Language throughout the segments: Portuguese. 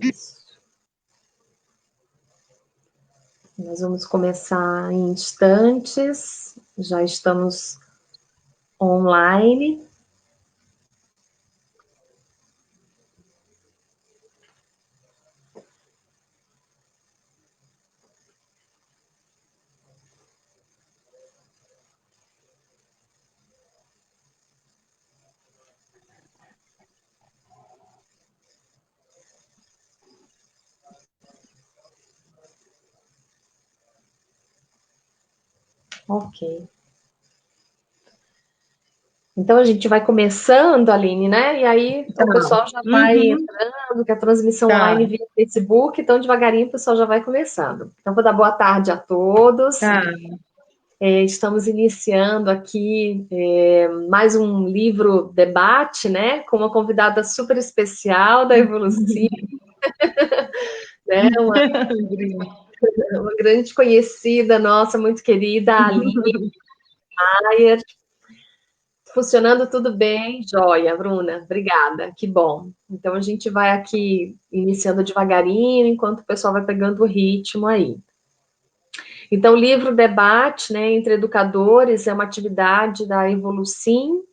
Isso. Nós vamos começar em instantes, já estamos online. Ok. Então, a gente vai começando, Aline, né? E aí o pessoal já vai entrando, que a transmissão online via Facebook, então devagarinho o pessoal já vai começando. Então, vou dar boa tarde a todos. Estamos iniciando aqui mais um livro debate, né? Com uma convidada super especial da Evoluci, né? Uma grande conhecida nossa, muito querida, Aline Maier. Funcionando tudo bem? Joia, Bruna, obrigada, que bom. Então, a gente vai aqui iniciando devagarinho, enquanto o pessoal vai pegando o ritmo aí. Então, o livro debate, né, entre educadores, é uma atividade da Evolucim,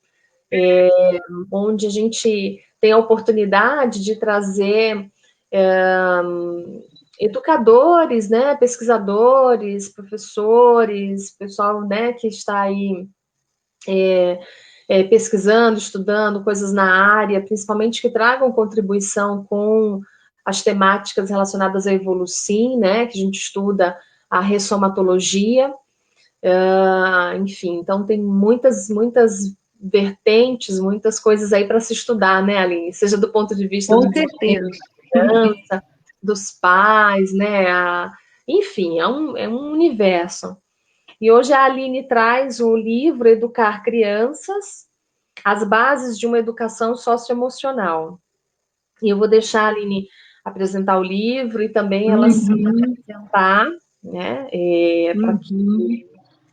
onde a gente tem a oportunidade de trazer educadores, né, pesquisadores, professores, pessoal, né, que está aí pesquisando, estudando coisas na área, principalmente que tragam contribuição com as temáticas relacionadas à Evolucim, né, que a gente estuda a ressomatologia, enfim, então tem muitas vertentes, muitas coisas aí para se estudar, né, Aline? Seja do ponto de vista do desenvolvimento da criança, dos pais, né, enfim, é um universo. E hoje a Aline traz o livro Educar Crianças, as bases de uma educação socioemocional. E eu vou deixar a Aline apresentar o livro e também ela se apresentar, né, para que,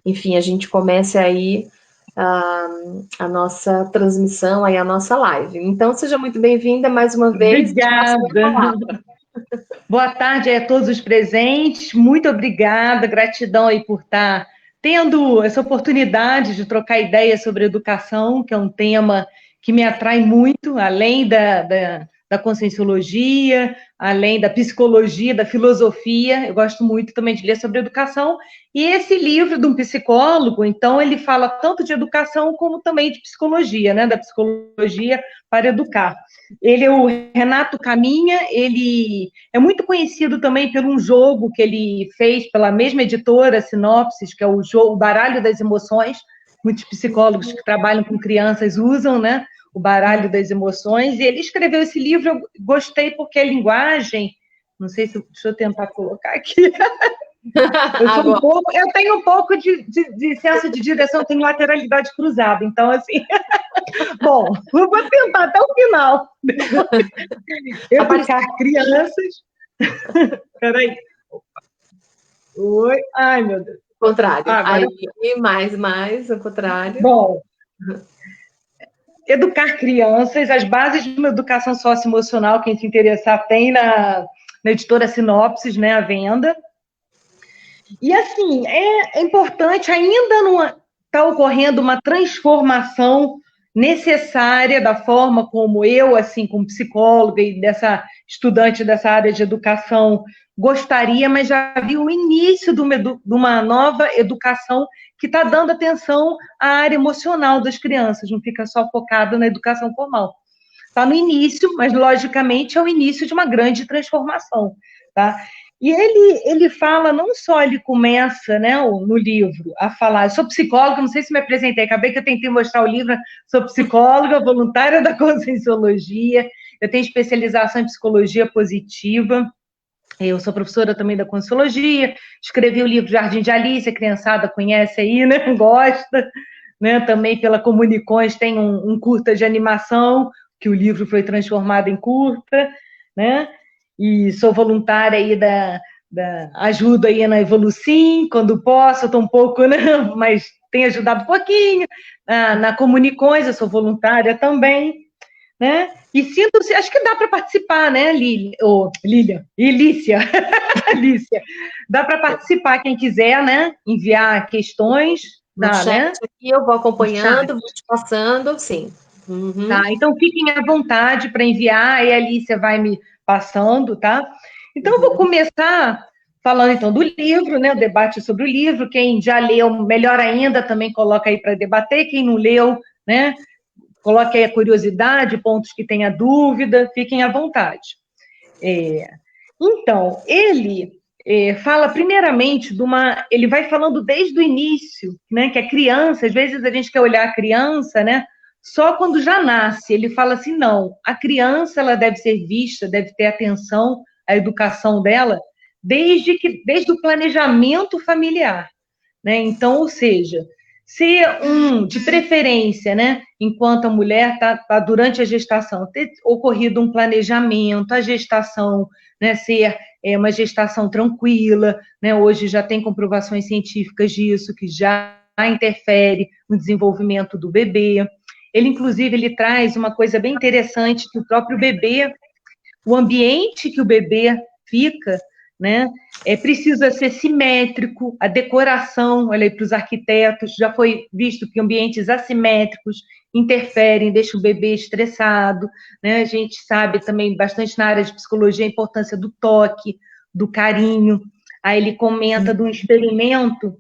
enfim, a gente comece aí a nossa transmissão, aí a nossa live. Então, seja muito bem-vinda mais uma vez. Obrigada. Boa tarde a todos os presentes. Muito obrigada, gratidão aí por estar tendo essa oportunidade de trocar ideias sobre educação, que é um tema que me atrai muito, além da conscienciologia, além da psicologia, da filosofia. Eu gosto muito também de ler sobre educação. E esse livro de um psicólogo, então, ele fala tanto de educação como também de psicologia, né? Da psicologia para educar. Ele é o Renato Caminha, ele é muito conhecido também por um jogo que ele fez pela mesma editora, Sinopsis, que é o jogo o Baralho das Emoções. Muitos psicólogos que trabalham com crianças usam, né? O Baralho das Emoções. E ele escreveu esse livro, eu gostei porque a linguagem, não sei se, deixa eu tentar colocar aqui. Eu tenho um pouco de senso de direção, tenho lateralidade cruzada, então, assim... Bom, eu vou tentar até o final. Educar crianças... Peraí. Oi. Ai, meu Deus. Contrário. Agora... Aí, mais, ao contrário. Bom, educar crianças, as bases de uma educação socioemocional, quem se interessar tem na editora Sinopsis, né, à venda. E, assim, é importante, ainda não está ocorrendo uma transformação necessária da forma como eu, assim, como psicóloga e dessa estudante dessa área de educação, gostaria, mas já vi o início de uma nova educação que está dando atenção à área emocional das crianças, não fica só focada na educação formal. Está no início, mas, logicamente, é o início de uma grande transformação, tá? E ele fala, não só ele começa, né, no livro, a falar, eu sou psicóloga, não sei se me apresentei, acabei que eu tentei mostrar o livro, sou psicóloga, voluntária da Conscienciologia, eu tenho especialização em psicologia positiva, eu sou professora também da Conscienciologia, escrevi o livro Jardim de Alice, a criançada conhece aí, né, gosta, né, também pela Comunicões tem um curta de animação, que o livro foi transformado em curta, né, e sou voluntária aí da ajuda aí na Evolucim, quando posso, eu estou um pouco, né, mas tenho ajudado um pouquinho, na Comunicões, eu sou voluntária também, né, E sintam-se, acho que dá para participar, né, Lília? Ilícia. Lícia. Dá para participar quem quiser, né? Enviar questões. No Dá, chat né? aqui eu vou acompanhando, vou te passando, sim. Uhum. Tá, então fiquem à vontade para enviar, e a Alicia vai me passando, tá? Então eu vou começar falando então do livro, né? O debate sobre o livro. Quem já leu, melhor ainda, também coloca aí para debater. Quem não leu, né? Coloque aí a curiosidade, pontos que tenha dúvida, fiquem à vontade. Então, ele fala primeiramente de uma. Ele vai falando desde o início, né? Que a criança, às vezes a gente quer olhar a criança, né? Só quando já nasce. Ele fala assim: não, a criança ela deve ser vista, deve ter atenção à educação dela, desde o planejamento familiar, né? Então, ou seja, se de preferência, né, enquanto a mulher está durante a gestação, ter ocorrido um planejamento, a gestação, né, ser uma gestação tranquila, né, hoje já tem comprovações científicas disso, que já interfere no desenvolvimento do bebê. Ele, inclusive, ele traz uma coisa bem interessante, que o próprio bebê, o ambiente que o bebê fica, né, precisa ser simétrico, a decoração, olha aí para os arquitetos, já foi visto que ambientes assimétricos interferem, deixam o bebê estressado, né? A gente sabe também bastante na área de psicologia a importância do toque, do carinho. Aí ele comenta de um experimento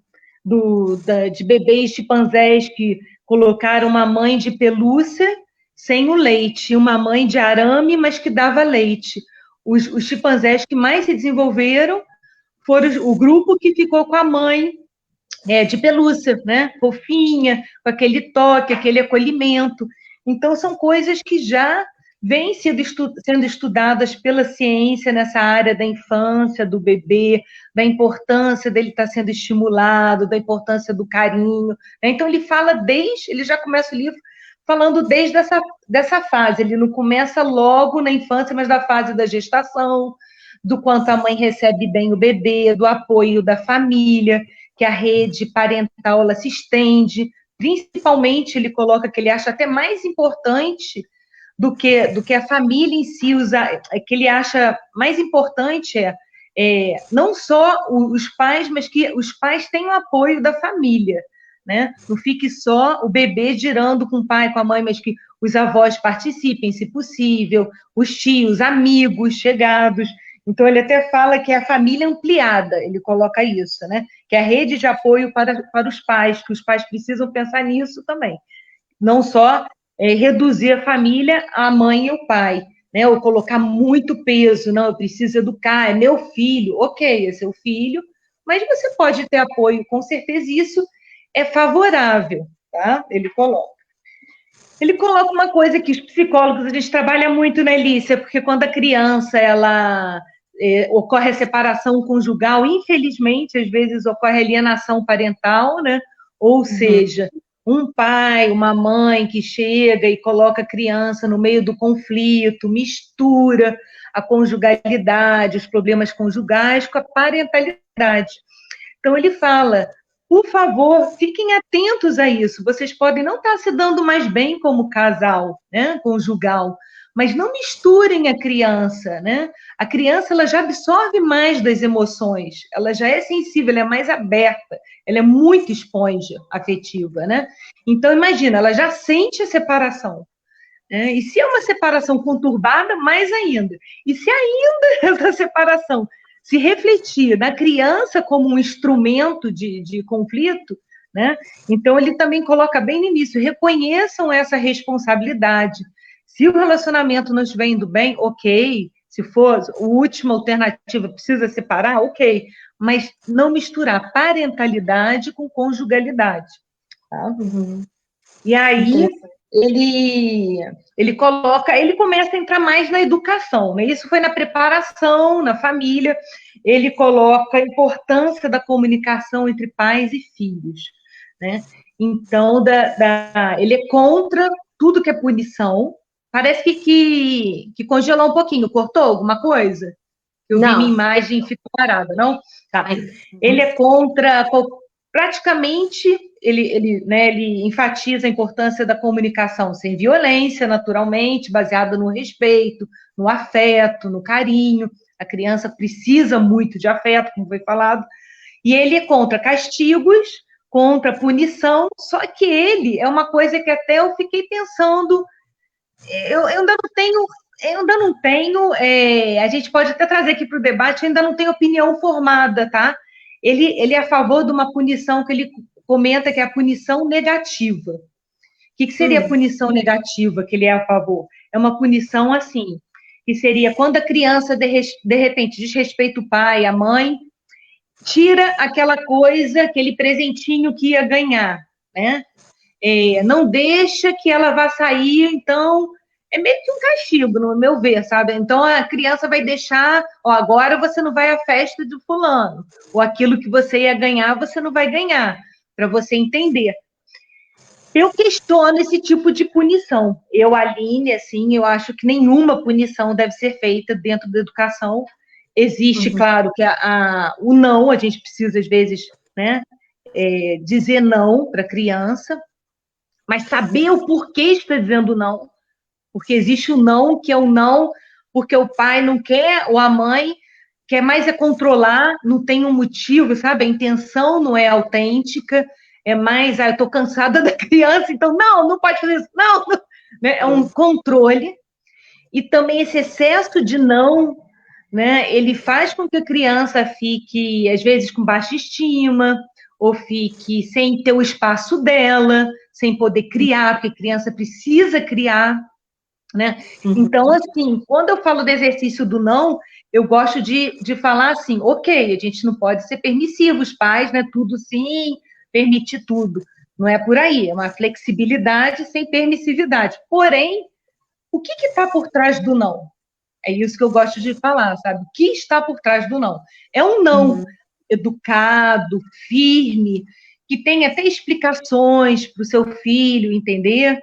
de bebês chimpanzés que colocaram uma mãe de pelúcia sem o leite, e uma mãe de arame, mas que dava leite. Os chimpanzés que mais se desenvolveram foram o grupo que ficou com a mãe de pelúcia, né? Fofinha, com aquele toque, aquele acolhimento. Então, são coisas que já vêm sendo estudadas pela ciência nessa área da infância, do bebê, da importância dele estar sendo estimulado, da importância do carinho. Né? Então, ele já começa o livro falando desde dessa fase. Ele não começa logo na infância, mas da fase da gestação, do quanto a mãe recebe bem o bebê, do apoio da família, que a rede parental ela se estende. Principalmente, ele coloca que ele acha até mais importante do que a família em si, que ele acha mais importante não só os pais, mas que os pais tenham apoio da família. Né? Não fique só o bebê girando com o pai, com a mãe, mas que os avós participem, se possível, os tios, amigos, chegados. Então, ele até fala que é a família ampliada, ele coloca isso, né? Que é a rede de apoio para os pais, que os pais precisam pensar nisso também. Não só reduzir a família à mãe e ao pai, né? Ou colocar muito peso, não, eu preciso educar, é meu filho. Ok, é seu filho, mas você pode ter apoio, com certeza, isso é favorável, tá? Ele coloca. Ele coloca uma coisa que os psicólogos, a gente trabalha muito, né, Lícia? Porque quando a criança, ocorre a separação conjugal, infelizmente, às vezes ocorre a alienação parental, né? Ou seja, um pai, uma mãe que chega e coloca a criança no meio do conflito, mistura a conjugalidade, os problemas conjugais com a parentalidade. Então, ele fala, por favor, fiquem atentos a isso. Vocês podem não estar se dando mais bem como casal, né, conjugal, mas não misturem a criança, né? A criança ela já absorve mais das emoções, ela já é sensível, ela é mais aberta, ela é muito esponja afetiva, né? Então, imagina, ela já sente a separação. Né? E se é uma separação conturbada, mais ainda. E se ainda essa separação se refletir na criança como um instrumento de conflito, né? Então ele também coloca bem no início, reconheçam essa responsabilidade. Se o relacionamento não estiver indo bem, ok. Se for a última alternativa, precisa separar, ok. Mas não misturar parentalidade com conjugalidade. Tá? E aí ele começa a entrar mais na educação, né? Isso foi na preparação, na família, ele coloca a importância da comunicação entre pais e filhos, né? Então, ele é contra tudo que é punição. Parece que congelou um pouquinho, cortou alguma coisa? Eu vi minha imagem e ficou parada, não? Tá. Ele é contra praticamente ele enfatiza a importância da comunicação sem violência, naturalmente, baseada no respeito, no afeto, no carinho. A criança precisa muito de afeto, como foi falado, e ele é contra castigos, contra punição, só que ele é uma coisa que até eu fiquei pensando, eu ainda não tenho, a gente pode até trazer aqui para o debate, eu ainda não tenho opinião formada, tá? Ele é a favor de uma punição que ele comenta que é a punição negativa. O que seria a punição negativa que ele é a favor? É uma punição assim, que seria quando a criança, de repente, desrespeita o pai, a mãe, tira aquela coisa, aquele presentinho que ia ganhar, né? Não deixa que ela vá sair, então é meio que um castigo, no meu ver, sabe? Então a criança vai deixar, agora você não vai à festa de fulano, ou aquilo que você ia ganhar, você não vai ganhar, para você entender. Eu questiono esse tipo de punição. Eu, Aline, assim, eu acho que nenhuma punição deve ser feita dentro da educação. Existe, claro, que o não, a gente precisa, às vezes, né, dizer não para a criança, mas saber o porquê está dizendo não. Porque existe o não, que é o não porque o pai não quer, ou a mãe quer mais controlar, não tem um motivo, sabe? A intenção não é autêntica, é mais, eu estou cansada da criança, então não pode fazer isso, não. Né? É um controle. E também esse excesso de não, né? Ele faz com que a criança fique, às vezes, com baixa estima, ou fique sem ter o espaço dela, sem poder criar, porque a criança precisa criar, né? Então, assim, quando eu falo do exercício do não, eu gosto de falar assim, ok, a gente não pode ser permissivo, os pais, né? Tudo sim, permitir tudo. Não é por aí, é uma flexibilidade sem permissividade. Porém, o que está por trás do não? É isso que eu gosto de falar, sabe? O que está por trás do não? É um não educado, firme, que tem até explicações para o seu filho entender,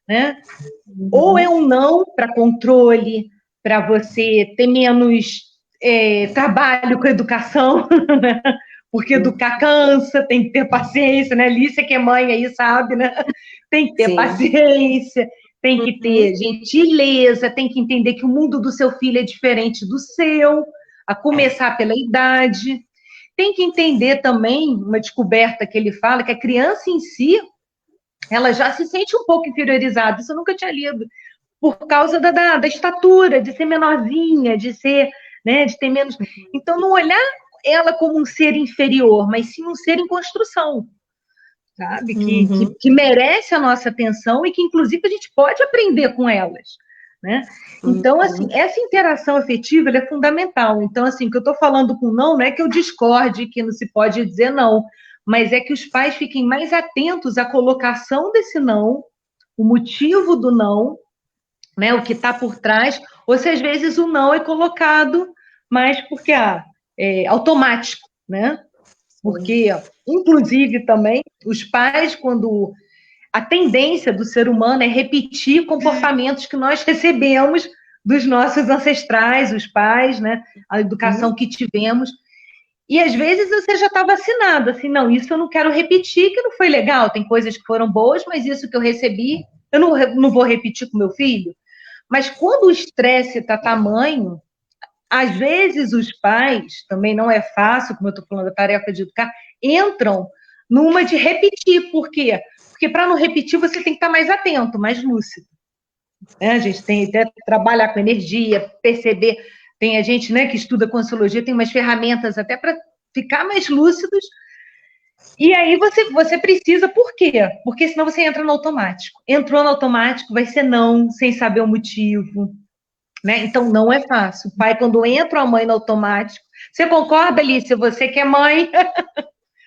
né? Ou é um não para controle, para você ter menos trabalho com a educação, né? Porque educar cansa, tem que ter paciência, né? Lícia, que é mãe aí, sabe, né? Tem que ter paciência, tem que ter gentileza, tem que entender que o mundo do seu filho é diferente do seu, a começar pela idade. Tem que entender também, uma descoberta que ele fala, que a criança em si, ela já se sente um pouco inferiorizada, isso eu nunca tinha lido, por causa da estatura, de ser menorzinha, de ser, né, de ter menos... Então, não olhar ela como um ser inferior, mas sim um ser em construção, sabe? Que merece a nossa atenção e que, inclusive, a gente pode aprender com elas, né? Então, assim, essa interação afetiva, ela é fundamental. Então, assim, o que eu estou falando com não é que eu discorde, que não se pode dizer não, mas é que os pais fiquem mais atentos à colocação desse não, o motivo do não, né, o que está por trás, ou se às vezes o não é colocado mais porque é automático, né? Porque, inclusive, também, os pais, quando a tendência do ser humano é repetir comportamentos que nós recebemos dos nossos ancestrais, os pais, né? A educação que tivemos. E às vezes você já está vacinado, assim, não, isso eu não quero repetir, que não foi legal, tem coisas que foram boas, mas isso que eu recebi, eu não vou repetir com meu filho. Mas quando o estresse está tamanho, às vezes os pais, também não é fácil, como eu estou falando, a tarefa de educar, entram numa de repetir. Por quê? Porque para não repetir, você tem que estar mais atento, mais lúcido. A gente tem até trabalhar com energia, perceber. Tem a gente, né, que estuda Consciologia, tem umas ferramentas até para ficar mais lúcidos. E aí você precisa, por quê? Porque senão você entra no automático. Entrou no automático, vai ser não, sem saber o motivo. Né? Então, não é fácil. O pai, quando entra a mãe no automático... Você concorda, Alicia? Você que é mãe,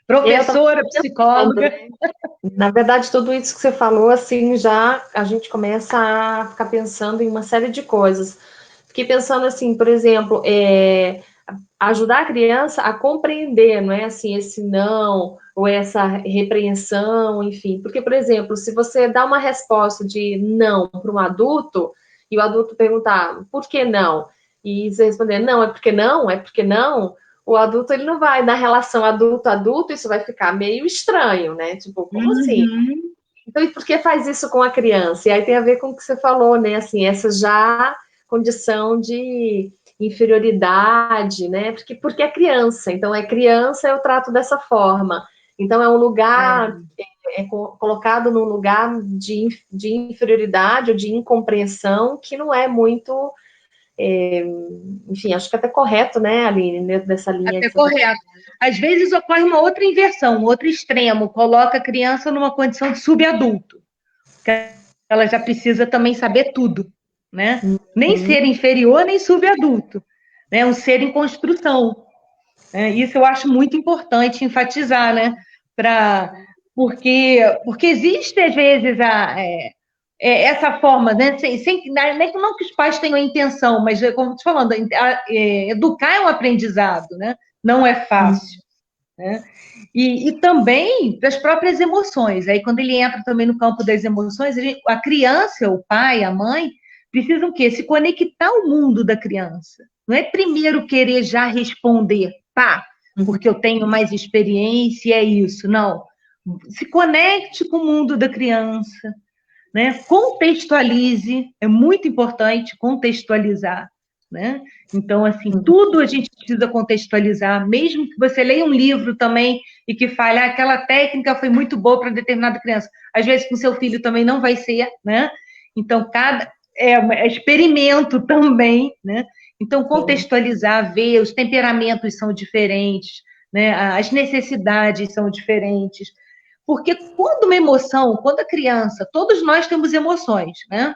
professora, psicóloga. Na verdade, tudo isso que você falou, assim, já a gente começa a ficar pensando em uma série de coisas. Fiquei pensando, assim, por exemplo, ajudar a criança a compreender, não é assim, esse não, ou essa repreensão, enfim. Porque, por exemplo, se você dá uma resposta de não para um adulto, e o adulto perguntar por que não? E você responder, não, é porque não, o adulto, ele não vai, na relação adulto-adulto, isso vai ficar meio estranho, né? Tipo, como assim? Então, e por que faz isso com a criança? E aí tem a ver com o que você falou, né? Assim, essa já condição de inferioridade, né? Porque é criança. Então, é criança, eu trato dessa forma. Então, é um lugar, colocado num lugar de inferioridade ou de incompreensão que não é muito, enfim, acho que é até correto, né, Aline, dentro dessa linha Até que você está. correto. Às vezes ocorre uma outra inversão, um outro extremo, coloca a criança numa condição de subadulto, que ela já precisa também saber tudo, né? Nem ser inferior, nem subadulto, né? Um ser em construção. Né? Isso eu acho muito importante enfatizar, né? Porque existe, às vezes, essa forma, né? Não que os pais tenham a intenção, mas, como eu estou falando, educar é um aprendizado, né? Não é fácil. Né? E também das próprias emoções. Aí, quando ele entra também no campo das emoções, a criança, o pai, a mãe, precisam o quê? Se conectar ao mundo da criança. Não é primeiro querer já responder, pá, porque eu tenho mais experiência, é isso. Não. Se conecte com o mundo da criança, né? Contextualize, é muito importante contextualizar, né? Então, assim, tudo a gente precisa contextualizar, mesmo que você leia um livro também e que fale, aquela técnica foi muito boa para determinada criança. Às vezes, com seu filho também não vai ser, né? Então, é experimento também, né? Então, contextualizar, ver, os temperamentos são diferentes, né? As necessidades são diferentes. Porque quando uma emoção, quando a criança, todos nós temos emoções, né?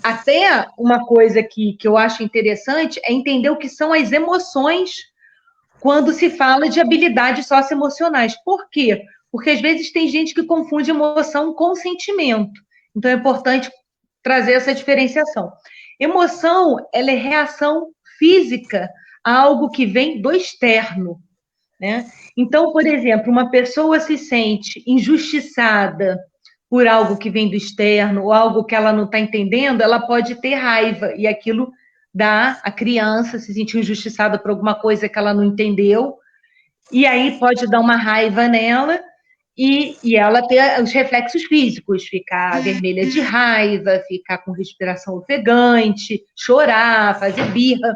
Até uma coisa que eu acho interessante é entender o que são as emoções quando se fala de habilidades socioemocionais. Por quê? Porque às vezes tem gente que confunde emoção com sentimento. Então é importante trazer essa diferenciação. Emoção, ela é reação física a algo que vem do externo. Né? Então, por exemplo, uma pessoa se sente injustiçada por algo que vem do externo ou algo que ela não está entendendo, ela pode ter raiva e aquilo dá a criança se sentir injustiçada por alguma coisa que ela não entendeu e aí pode dar uma raiva nela e ela ter os reflexos físicos, ficar vermelha de raiva, ficar com respiração ofegante, chorar, fazer birra.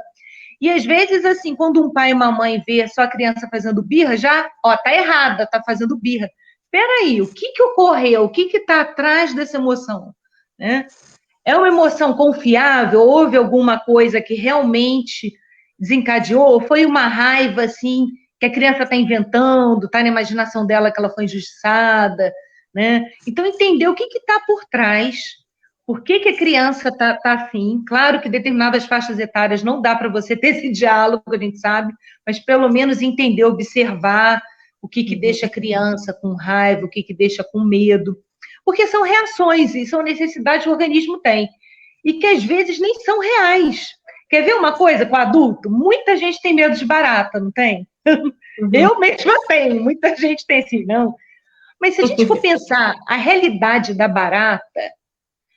E às vezes, assim, quando um pai e uma mãe vê só a criança fazendo birra, já, ó, tá errada, tá fazendo birra. Peraí, o que ocorreu? O que está atrás dessa emoção? Né? É uma emoção confiável? Houve alguma coisa que realmente desencadeou? Ou foi uma raiva, assim, que a criança está inventando, está na imaginação dela que ela foi injustiçada? Né? Então, entender o que está por trás. Por que a criança está assim? Claro que determinadas faixas etárias não dá para você ter esse diálogo, a gente sabe, mas pelo menos entender, observar o que deixa a criança com raiva, o que deixa com medo. Porque são reações e são necessidades que o organismo tem. E que às vezes nem são reais. Quer ver uma coisa com o adulto? Muita gente tem medo de barata, não tem? Eu mesma tenho, muita gente tem assim, não. Mas se a gente for pensar a realidade da barata,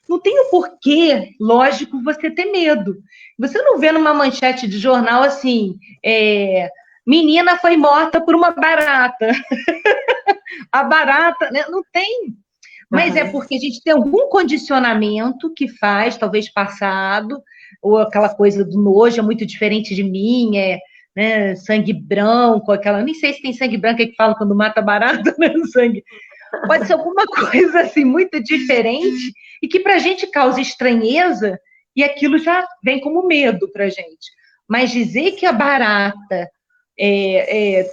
não tem o porquê, lógico, você ter medo. Você não vê numa manchete de jornal assim, menina foi morta por uma barata. A barata, né? Não tem. Mas é porque a gente tem algum condicionamento que faz, talvez passado, ou aquela coisa do nojo, é muito diferente de mim, né, sangue branco, aquela. Nem sei se tem sangue branco que fala quando mata barata, né? Sangue. Pode ser alguma coisa assim muito diferente e que para a gente causa estranheza e aquilo já vem como medo para a gente. Mas dizer que a barata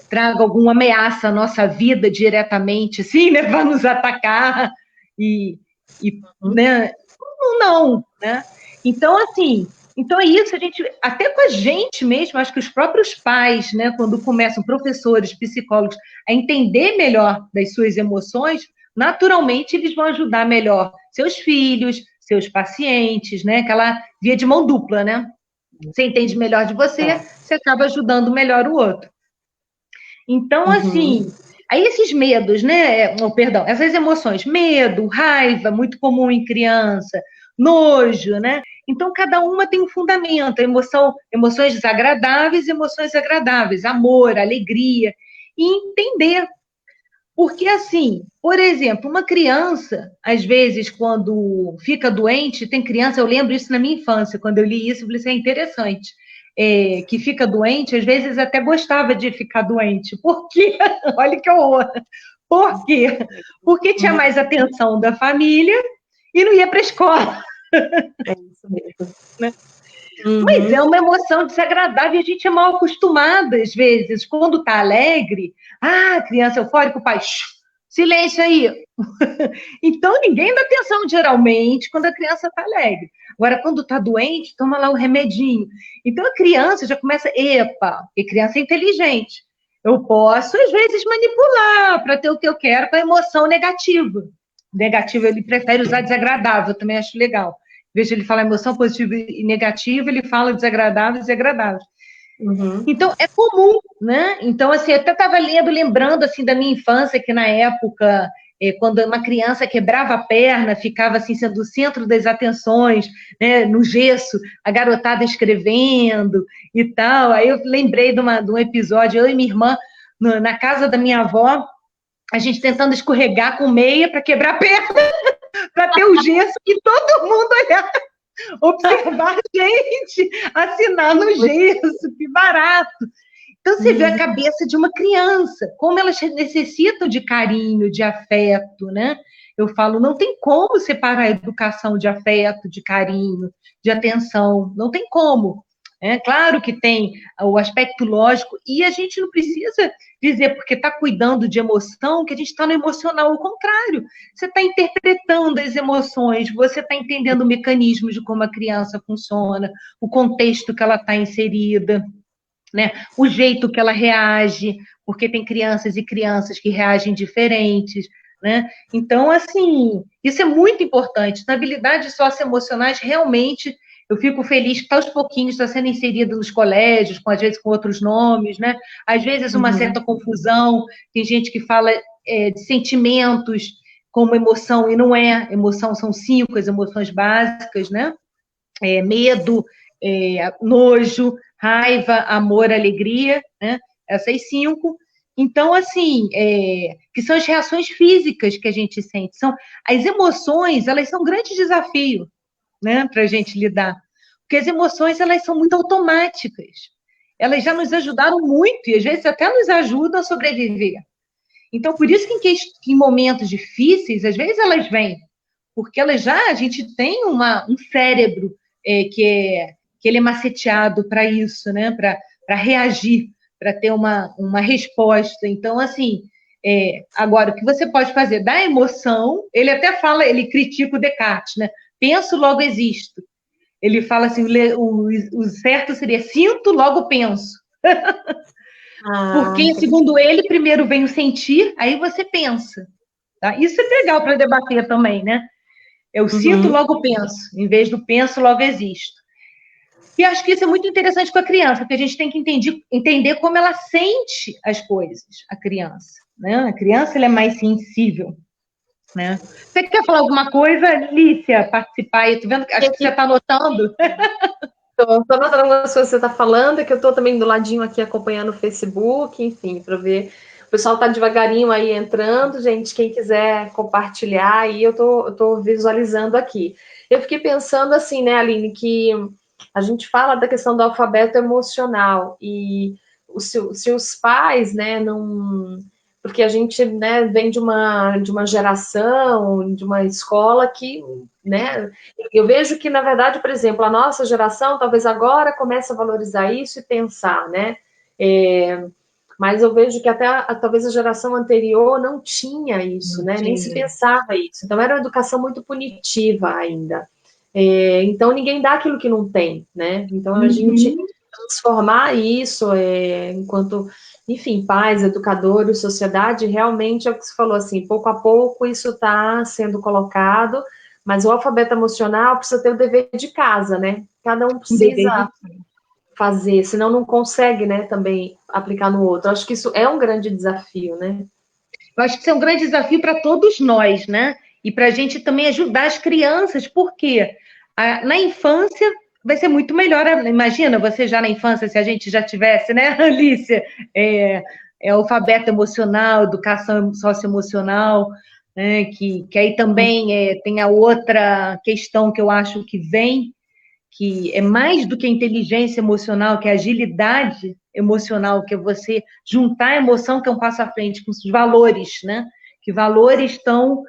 traga alguma ameaça à nossa vida diretamente, assim, né, para nos atacar né, não, né? Então, assim, então é isso, a gente, até com a gente mesmo, acho que os próprios pais, né, quando começam, professores, psicólogos, a entender melhor das suas emoções, naturalmente eles vão ajudar melhor seus filhos, seus pacientes, né? Aquela via de mão dupla, né? Você entende melhor de você, você acaba ajudando melhor o outro. Então, assim, aí esses medos, né? Perdão, essas emoções, medo, raiva, muito comum em criança, nojo, né? Então, cada uma tem um fundamento, emoções desagradáveis e emoções agradáveis, amor, alegria, e entender. Porque, assim, por exemplo, uma criança, às vezes, quando fica doente, tem criança, eu lembro isso na minha infância, quando eu li isso, eu falei, isso é interessante, que fica doente, às vezes até gostava de ficar doente. Por quê? Olha que horror! Por quê? Porque tinha mais atenção da família e não ia para a escola. É isso mesmo. Né? Mas é uma emoção desagradável e a gente é mal acostumada, às vezes, quando está alegre, criança eufórica, o pai, silêncio aí. Então, ninguém dá atenção, geralmente, quando a criança está alegre. Agora, quando está doente, toma lá o remedinho. Então, a criança já começa, porque criança é inteligente. Eu posso, às vezes, manipular para ter o que eu quero com a emoção negativa. Negativa, ele prefere usar desagradável, também acho legal. Em vez de ele falar emoção positiva e negativa, ele fala desagradável e desagradável. Então, é comum, né? Então, assim, eu até estava lembrando, assim, da minha infância, que na época, quando uma criança quebrava a perna, ficava, assim, sendo o centro das atenções, né? No gesso, a garotada escrevendo e tal. Aí eu lembrei de um episódio, eu e minha irmã, na casa da minha avó, a gente tentando escorregar com meia para quebrar a perna, para ter o gesso e todo mundo olhar, observar a gente, assinar no gesso, que barato. Então, você vê a cabeça de uma criança, como elas necessitam de carinho, de afeto, né? Eu falo, não tem como separar a educação de afeto, de carinho, de atenção, não tem como. É claro que tem o aspecto lógico, e a gente não precisa dizer, porque está cuidando de emoção, que a gente está no emocional. Ao contrário, você está interpretando as emoções, você está entendendo o mecanismo de como a criança funciona, o contexto que ela está inserida, né? O jeito que ela reage, porque tem crianças e crianças que reagem diferentes, né? Então, assim, isso é muito importante. Na habilidades socioemocionais, realmente, eu fico feliz que aos pouquinhos está sendo inserida nos colégios, às vezes com outros nomes, né? Às vezes uma certa confusão, tem gente que fala de sentimentos como emoção, e não é. Emoção são 5, as emoções básicas, né? Medo, nojo, raiva, amor, alegria, né? Essas 5. Então, assim, que são as reações físicas que a gente sente. As emoções, elas são um grande desafio, né, para a gente lidar. Porque as emoções, elas são muito automáticas. Elas já nos ajudaram muito e, às vezes, até nos ajudam a sobreviver. Então, por isso que em momentos difíceis, às vezes elas vêm. Porque a gente tem um cérebro que ele é maceteado para isso, né, para reagir, para ter uma resposta. Então, assim, agora, o que você pode fazer da emoção, ele até fala, ele critica o Descartes, né? Penso, logo existo. Ele fala assim, o certo seria sinto, logo penso. Porque, segundo ele, primeiro vem o sentir, aí você pensa. Tá? Isso é legal para debater também, né? Eu sinto, logo penso, em vez do penso, logo existo. E acho que isso é muito interessante com a criança, porque a gente tem que entender como ela sente as coisas, a criança. Né? A criança ela é mais sensível. Né? Você quer falar alguma coisa, Lícia, participar aí? Tô vendo, acho que você está anotando. Estou anotando algumas coisas que você está falando, que eu estou também do ladinho aqui acompanhando o Facebook, enfim, para ver. O pessoal está devagarinho aí entrando, gente. Quem quiser compartilhar, aí eu tô visualizando aqui. Eu fiquei pensando assim, né, Aline, que a gente fala da questão do alfabeto emocional e se os pais, né, não. Porque a gente, né, vem de uma geração, de uma escola que, né, eu vejo que, na verdade, por exemplo, a nossa geração talvez agora comece a valorizar isso e pensar, né? Mas eu vejo que até talvez a geração anterior não tinha isso, né? Nem se pensava isso. Então era uma educação muito punitiva ainda. Então ninguém dá aquilo que não tem, né? Então a gente transformar isso enquanto, enfim, pais, educadores, sociedade, realmente é o que você falou, assim, pouco a pouco isso está sendo colocado, mas o alfabeto emocional precisa ter o dever de casa, né? Cada um precisa fazer, senão não consegue, né, também aplicar no outro. Eu acho que isso é um grande desafio, né? Eu acho que isso é um grande desafio para todos nós, né? E para a gente também ajudar as crianças, por quê? Na infância vai ser muito melhor. Imagina você já na infância, se a gente já tivesse, né, Alicia, alfabeto emocional, educação socioemocional, né, que aí também tem a outra questão que eu acho que vem, que é mais do que a inteligência emocional, que é a agilidade emocional, que é você juntar a emoção, que é um passo à frente, com os valores, né? Que valores estão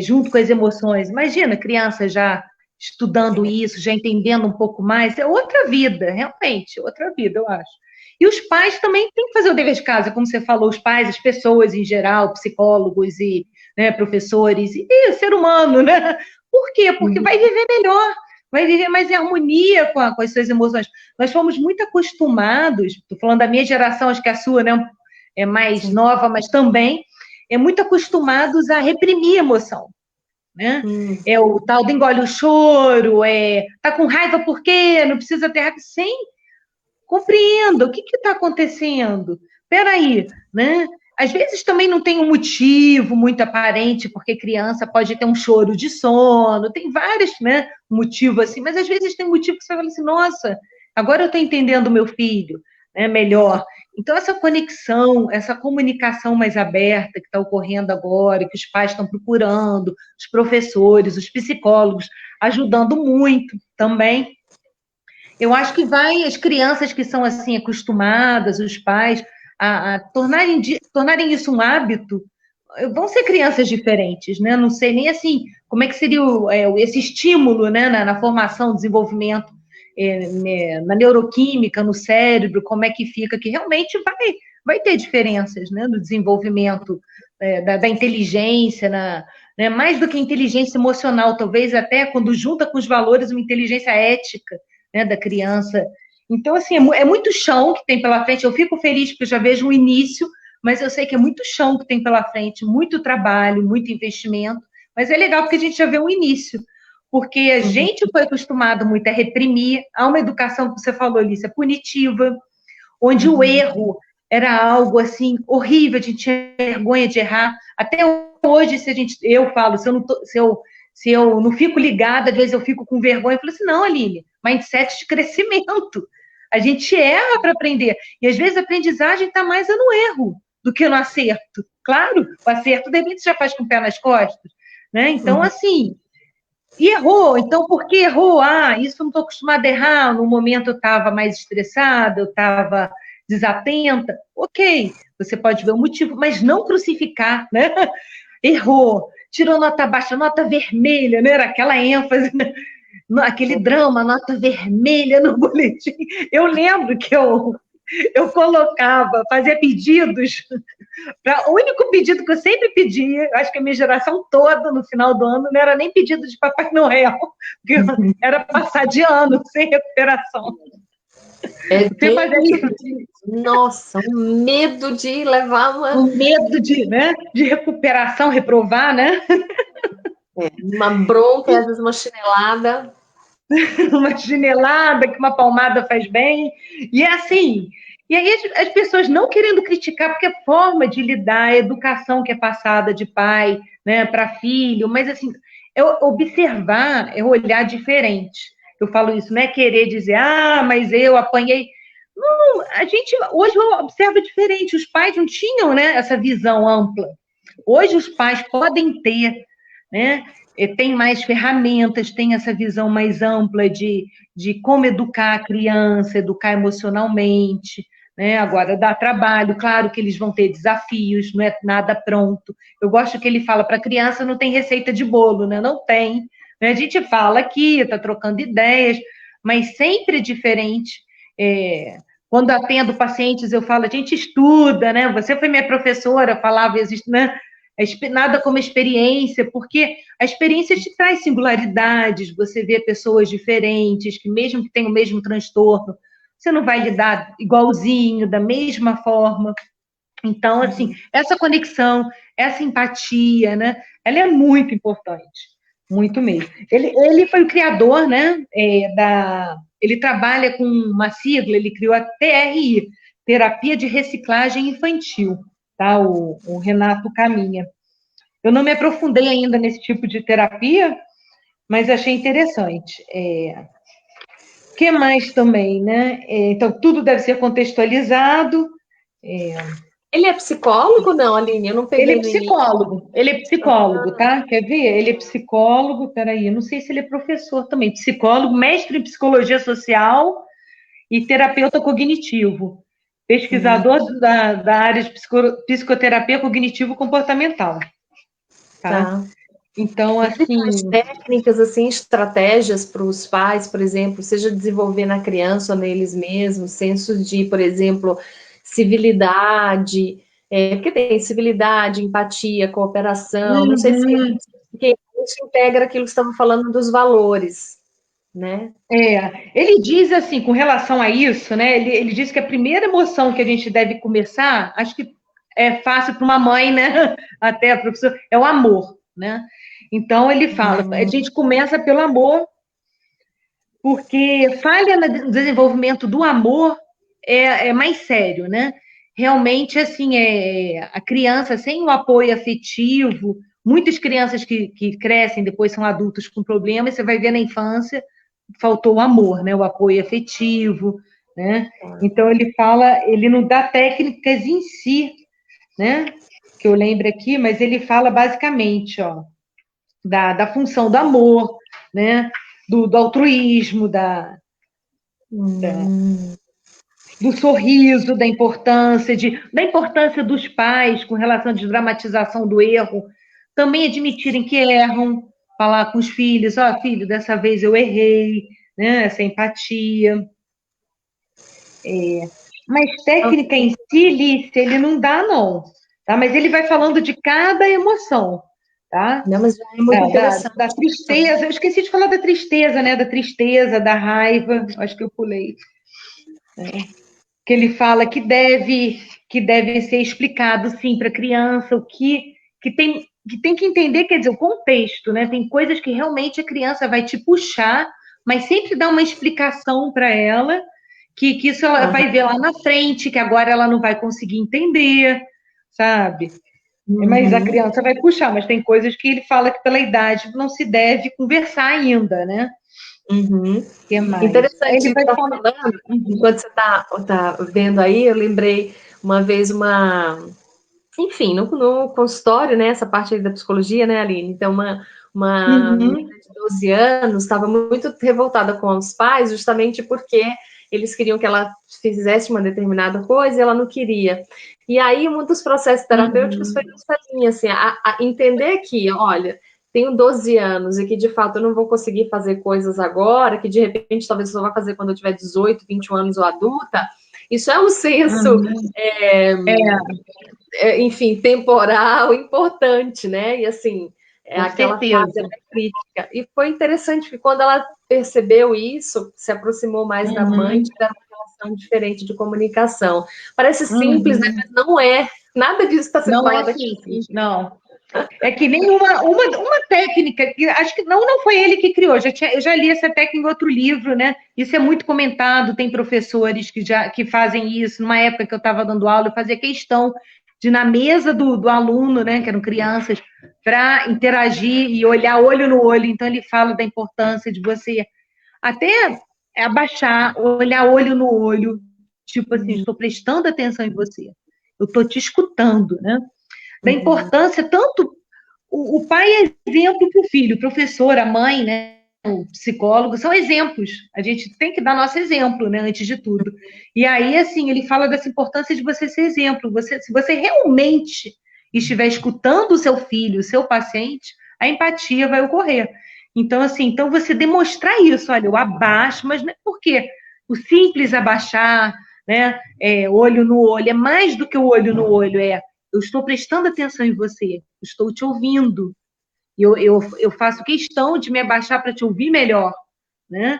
junto com as emoções. Imagina, criança já estudando isso, já entendendo um pouco mais, é outra vida, realmente, outra vida, eu acho. E os pais também têm que fazer o dever de casa, como você falou, os pais, as pessoas em geral, psicólogos e, né, professores, e o ser humano, né? Por quê? Porque vai viver melhor, vai viver mais em harmonia com as suas emoções. Nós fomos muito acostumados, estou falando da minha geração, acho que a sua, né, é mais nova, mas também muito acostumados a reprimir a emoção, né? É o tal do engole o choro, tá com raiva por quê? Não precisa ter raiva. Sem compreenda o que está acontecendo. Peraí, né? Às vezes também não tem um motivo muito aparente, porque criança pode ter um choro de sono, tem vários, né, motivos assim, mas às vezes tem um motivo que você fala assim, nossa, agora eu estou entendendo o meu filho, né, melhor. Então, essa conexão, essa comunicação mais aberta que está ocorrendo agora, que os pais estão procurando, os professores, os psicólogos, ajudando muito também. Eu acho que vai, as crianças que são assim acostumadas, os pais, a tornarem isso um hábito, vão ser crianças diferentes, né? Não sei nem assim como é que seria esse estímulo, né, na formação, desenvolvimento, né, na neuroquímica, no cérebro, como é que fica, que realmente vai ter diferenças, né, no desenvolvimento da inteligência, né, mais do que inteligência emocional, talvez até quando junta com os valores uma inteligência ética, né, da criança. Então, assim, é muito chão que tem pela frente. Eu fico feliz porque eu já vejo um início, mas eu sei que é muito chão que tem pela frente, muito trabalho, muito investimento. Mas é legal porque a gente já vê um início. Porque a gente foi acostumado muito a reprimir. Há uma educação, que você falou, Alicia, punitiva, onde o erro era algo assim horrível, a gente tinha vergonha de errar. Até hoje, eu falo, se eu não fico ligada, às vezes eu fico com vergonha, eu falo assim, não, Aline, mindset de crescimento. A gente erra para aprender. E às vezes a aprendizagem está mais no erro do que no acerto. Claro, o acerto, de repente, já faz com o pé nas costas. Né? Então, assim, e errou. Então, por que errou? Isso eu não estou acostumada a errar. No momento eu estava mais estressada, eu estava desatenta. Ok, você pode ver o motivo, mas não crucificar, né? Errou, tirou nota baixa, nota vermelha, né? Era aquela ênfase, né? Aquele drama, nota vermelha no boletim. Eu lembro que eu colocava, fazia pedidos. O único pedido que eu sempre pedia, acho que a minha geração toda, no final do ano, não era nem pedido de Papai Noel, porque era passar de ano sem recuperação. Nossa, um medo de levar uma... Um medo né, de recuperação, reprovar, né? Uma bronca, às vezes uma chinelada. Uma chinelada, que uma palmada faz bem. E é assim... E aí as pessoas não querendo criticar, porque é forma de lidar, a educação que é passada de pai, né, para filho, mas assim, observar é olhar diferente. Eu falo isso, não é querer dizer, mas eu apanhei. Não, a gente hoje observa diferente. Os pais não tinham, né, essa visão ampla. Hoje os pais podem ter, né? Tem mais ferramentas, tem essa visão mais ampla de como educar a criança, educar emocionalmente, né? Agora, dá trabalho, claro que eles vão ter desafios, não é nada pronto. Eu gosto que ele fala, para a criança não tem receita de bolo, né? Não tem. Né? A gente fala aqui, está trocando ideias, mas sempre é diferente. Quando atendo pacientes, eu falo, a gente estuda, né? Você foi minha professora, falava, existe, né? Nada como experiência, porque a experiência te traz singularidades, você vê pessoas diferentes, que mesmo que tenham o mesmo transtorno, você não vai lidar igualzinho, da mesma forma. Então, assim, essa conexão, essa empatia, né, ela é muito importante, muito mesmo. Ele foi o criador, né, ele trabalha com uma sigla, ele criou a TRI, Terapia de Reciclagem Infantil, tá? O Renato Caminha. Eu não me aprofundei ainda nesse tipo de terapia, mas achei interessante. O que mais também, né? Então, tudo deve ser contextualizado. Ele é psicólogo, não, Aline? Eu não peguei no início. Ele é psicólogo, tá? Quer ver? Ele é psicólogo, peraí, não sei se ele é professor também, psicólogo, mestre em psicologia social e terapeuta cognitivo, pesquisador da área de psicoterapia cognitivo-comportamental, tá? Tá. Então, E ele assim, traz técnicas, assim, estratégias para os pais, por exemplo, seja desenvolver na criança ou neles mesmos, senso de, por exemplo, civilidade, porque tem civilidade, empatia, cooperação, não sei se uhum, isso integra aquilo que você estava falando dos valores, né? ele diz assim, com relação a isso, né? Ele diz que a primeira emoção que a gente deve começar, acho que é fácil para uma mãe, né? Até a professora, é o amor, né? Então ele fala, a gente começa pelo amor, porque falha no desenvolvimento do amor é mais sério, né? Realmente, assim, a criança sem o apoio afetivo, muitas crianças que crescem depois são adultos com problemas, você vai ver na infância, faltou o amor, né? O apoio afetivo, né? Então ele fala, ele não dá técnicas em si, né? Que eu lembro aqui, mas ele fala basicamente, ó, da função do amor, né? Do altruísmo, do sorriso, da importância dos pais com relação à desdramatização do erro, também admitirem que erram, falar com os filhos, ó, oh, filho, dessa vez eu errei, né? Essa empatia. Mas técnica em si, Lícia, ele não dá, não. Tá? Mas ele vai falando de cada emoção, tá? Não, mas já é muito interessante. Da tristeza, eu esqueci de falar da tristeza, né? Da tristeza, da raiva, acho que eu pulei. Que ele fala que deve ser explicado, sim, para a criança, que tem que entender, quer dizer, o contexto, né? Tem coisas que realmente a criança vai te puxar, mas sempre dá uma explicação para ela, que isso ela vai ver lá na frente, que agora ela não vai conseguir entender, sabe? Mas a criança vai puxar, mas tem coisas que ele fala que pela idade não se deve conversar ainda, né? Uhum. Que mais? Aí Interessante ele isso que vai está falar. falando. Enquanto você está vendo aí, eu lembrei uma vez enfim, no consultório, né, essa parte aí da psicologia, né, Aline? Então, uma menina Uhum, de 12 anos estava muito revoltada com os pais, justamente porque eles queriam que ela fizesse uma determinada coisa e ela não queria. E aí, um dos processos terapêuticos foi nessa linha, assim, a entender que, olha, tenho 12 anos e que, de fato, eu não vou conseguir fazer coisas agora, que, de repente, talvez eu só vá fazer quando eu tiver 18, 21 anos ou adulta. Isso é um senso enfim, temporal, importante, né? E assim, com aquela certeza. fase crítica. E foi interessante que quando ela percebeu isso, se aproximou mais da mãe, Uhum, tiveram uma relação diferente de comunicação. Parece simples, né? uhum. Mas não é. Nada disso está sendo Não é falado aqui. simples, não. É que nem uma técnica, que acho que não foi ele que criou, eu já li essa técnica em outro livro, né? Isso é muito comentado, tem professores que fazem isso. Numa época que eu estava dando aula, eu fazia questão de, na mesa do aluno, né, que eram crianças, para interagir e olhar olho no olho. Então, ele fala da importância de você até abaixar, olhar olho no olho, tipo assim, estou prestando atenção em você, eu estou te escutando, né? Da importância, tanto o pai é exemplo para o filho, o professor, a mãe, né? O psicólogo, são exemplos. A gente tem que dar nosso exemplo, né, antes de tudo. E aí, assim, ele fala dessa importância de você ser exemplo. Se você realmente estiver escutando o seu filho, o seu paciente, a empatia vai ocorrer. Então, assim, então você demonstrar isso, olha, eu abaixo, mas não é porque o simples abaixar, né, olho no olho, é mais do que o olho no olho, eu estou prestando atenção em você, estou te ouvindo, eu faço questão de me abaixar para te ouvir melhor, né?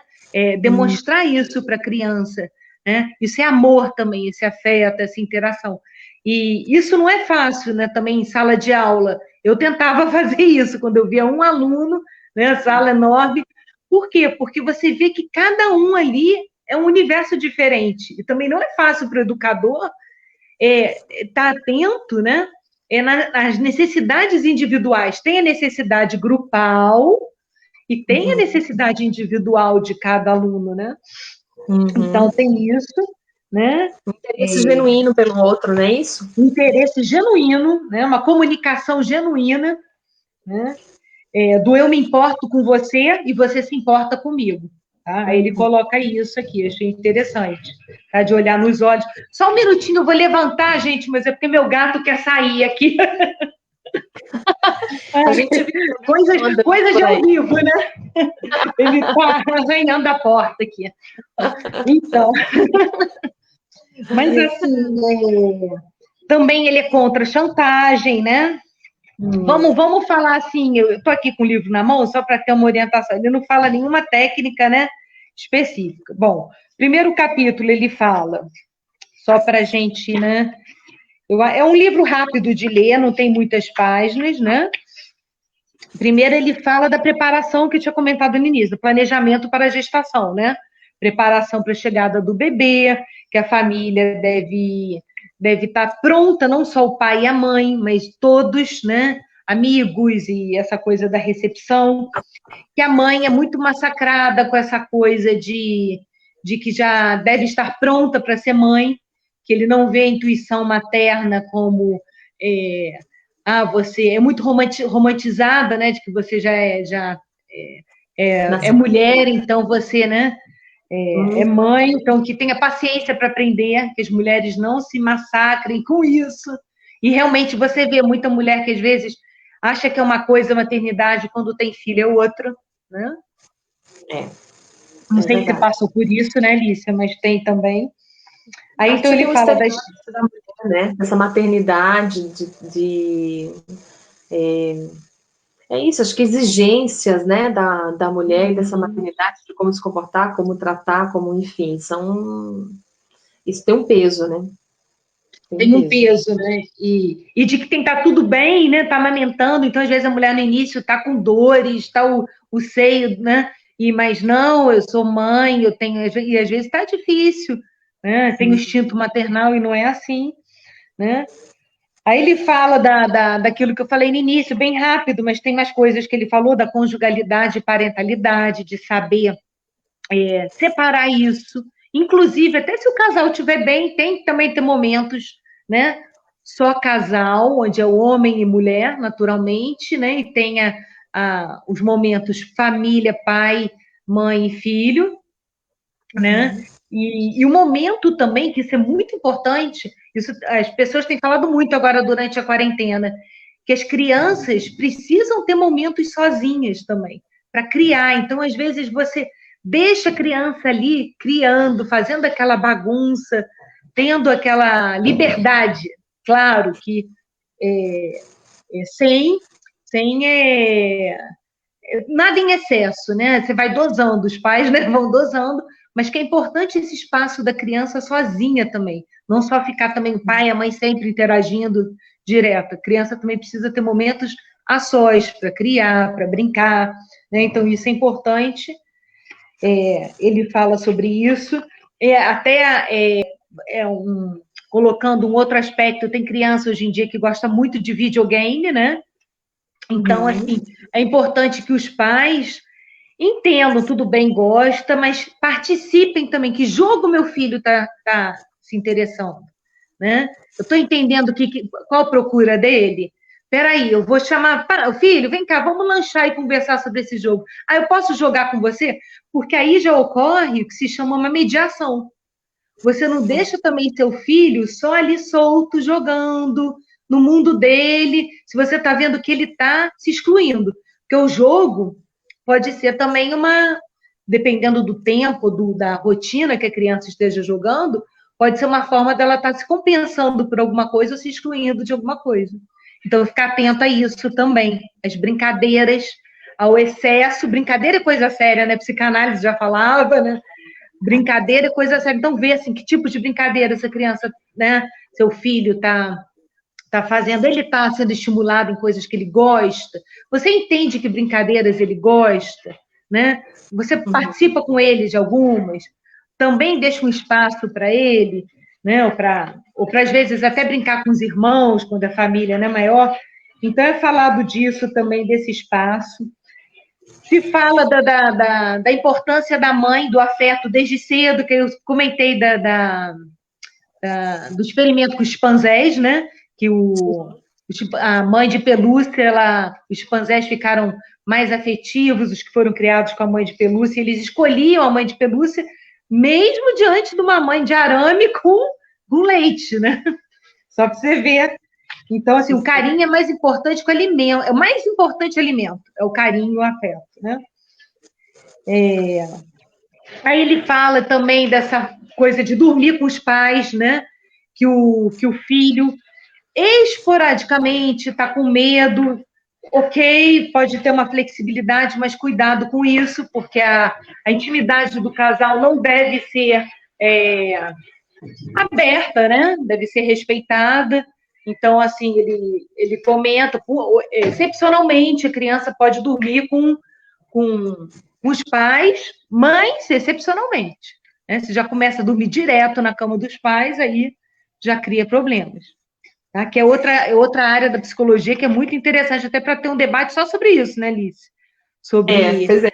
Demonstrar isso para a criança, né? Isso é amor também, esse afeto, essa interação. E isso não é fácil, né? Também em sala de aula. Eu tentava fazer isso quando eu via um aluno, né? Sala enorme. Por quê? Porque você vê que cada um ali é um universo diferente. E também não é fácil para o educador estar atento, né? Nas necessidades individuais. Tem a necessidade grupal e tem a necessidade individual de cada aluno, né? Então, tem isso, né? Interesse genuíno pelo outro, não é isso? Interesse genuíno, né? Uma comunicação genuína, né? Do eu me importo com você e você se importa comigo. Tá? Aí ele coloca isso aqui, achei interessante, tá? De olhar nos olhos. Só um minutinho, eu vou levantar, gente, mas é porque meu gato quer sair aqui. A gente viu coisas de ao vivo, né? Ele está arranhando a porta aqui. Então, mas assim, também ele é contra a chantagem, né? Vamos falar assim, eu estou aqui com o livro na mão, só para ter uma orientação. Ele não fala nenhuma técnica, né, específica. Bom, primeiro capítulo ele fala, só para a gente, né? É um livro rápido de ler, não tem muitas páginas, né? Primeiro ele fala da preparação que eu tinha comentado no início, do planejamento para a gestação, né? Preparação para a chegada do bebê, que a família deve estar pronta, não só o pai e a mãe, mas todos, né, amigos e essa coisa da recepção, que a mãe é muito massacrada com essa coisa de que já deve estar pronta para ser mãe, que ele não vê a intuição materna como você é muito romantizada, né, de que você já é mulher, então você, né, é mãe, então que tenha paciência para aprender, que as mulheres não se massacrem com isso. E realmente você vê muita mulher que às vezes acha que é uma coisa a maternidade, quando tem filho é outra, né? Não sei se você passou por isso, né, Lícia, mas tem também. Aí então ele fala da mulher, né? Dessa maternidade, é isso, acho que exigências, né, da mulher e dessa maternidade, de como se comportar, como tratar, como, enfim, isso tem um peso, né? Tem um peso, né? E de que tem que estar tudo bem, né? Tá amamentando, então às vezes a mulher no início tá com dores, tá o seio, né? Mas não, eu sou mãe, eu tenho, e às vezes tá difícil, né? Tem o instinto maternal e não é assim, né? Aí ele fala daquilo que eu falei no início, bem rápido, mas tem mais coisas que ele falou, da conjugalidade e parentalidade, de saber separar isso. Inclusive, até se o casal estiver bem, tem que também ter momentos, né? Só casal, onde é o homem e mulher, naturalmente, né? E tenha os momentos família, pai, mãe e filho, né? E o momento também, que isso é muito importante, isso as pessoas têm falado muito agora durante a quarentena, que as crianças precisam ter momentos sozinhas também, para criar. Então, às vezes, você deixa a criança ali criando, fazendo aquela bagunça, tendo aquela liberdade, claro que sem nada em excesso, né? Você vai dosando, os pais, né, vão dosando, mas que é importante esse espaço da criança sozinha também, não só ficar também o pai e a mãe sempre interagindo direto. A criança também precisa ter momentos a sós para criar, para brincar, né? Então isso é importante. Ele fala sobre isso, colocando um outro aspecto, tem criança hoje em dia que gosta muito de videogame, né? Então, assim, é importante que os pais entendam, tudo bem, gosta, mas participem também. Que jogo meu filho está se interessando, né? Eu estou entendendo qual a procura dele. Peraí, eu vou chamar... Filho, vem cá, vamos lanchar e conversar sobre esse jogo. Eu posso jogar com você? Porque aí já ocorre o que se chama uma mediação. Você não deixa também seu filho só ali solto, jogando, no mundo dele, se você está vendo que ele está se excluindo. Porque o jogo pode ser também dependendo do tempo, da rotina que a criança esteja jogando, pode ser uma forma dela estar se compensando por alguma coisa ou se excluindo de alguma coisa. Então, ficar atento a isso também. As brincadeiras, ao excesso. Brincadeira é coisa séria, né? Psicanálise já falava, né? Brincadeira é coisa séria. Então, vê assim, que tipo de brincadeira essa criança, né? Seu filho está fazendo, ele está sendo estimulado em coisas que ele gosta. Você entende que brincadeiras ele gosta, né? Você participa com ele de algumas. Também deixa um espaço para ele, né? Ou para às vezes até brincar com os irmãos quando a família, né, maior. Então é falado disso também, desse espaço. Se fala da importância da mãe, do afeto desde cedo, que eu comentei do experimento com os chimpanzés, né? Que a mãe de pelúcia, os chimpanzés ficaram mais afetivos, os que foram criados com a mãe de pelúcia, eles escolhiam a mãe de pelúcia, mesmo diante de uma mãe de arame com leite, né? Só para você ver. Então, assim, o carinho é mais importante que o alimento. É o mais importante alimento, é o carinho e o afeto, né? Aí ele fala também dessa coisa de dormir com os pais, né? Que o filho esporadicamente está com medo, ok, pode ter uma flexibilidade, mas cuidado com isso, porque a intimidade do casal não deve ser aberta, né? Deve ser respeitada. Então, assim, ele comenta, excepcionalmente, a criança pode dormir com os pais, mas excepcionalmente. Né? Se já começa a dormir direto na cama dos pais, aí já cria problemas. Tá? Que é outra área da psicologia que é muito interessante, até para ter um debate só sobre isso, né, Alice? Pois é.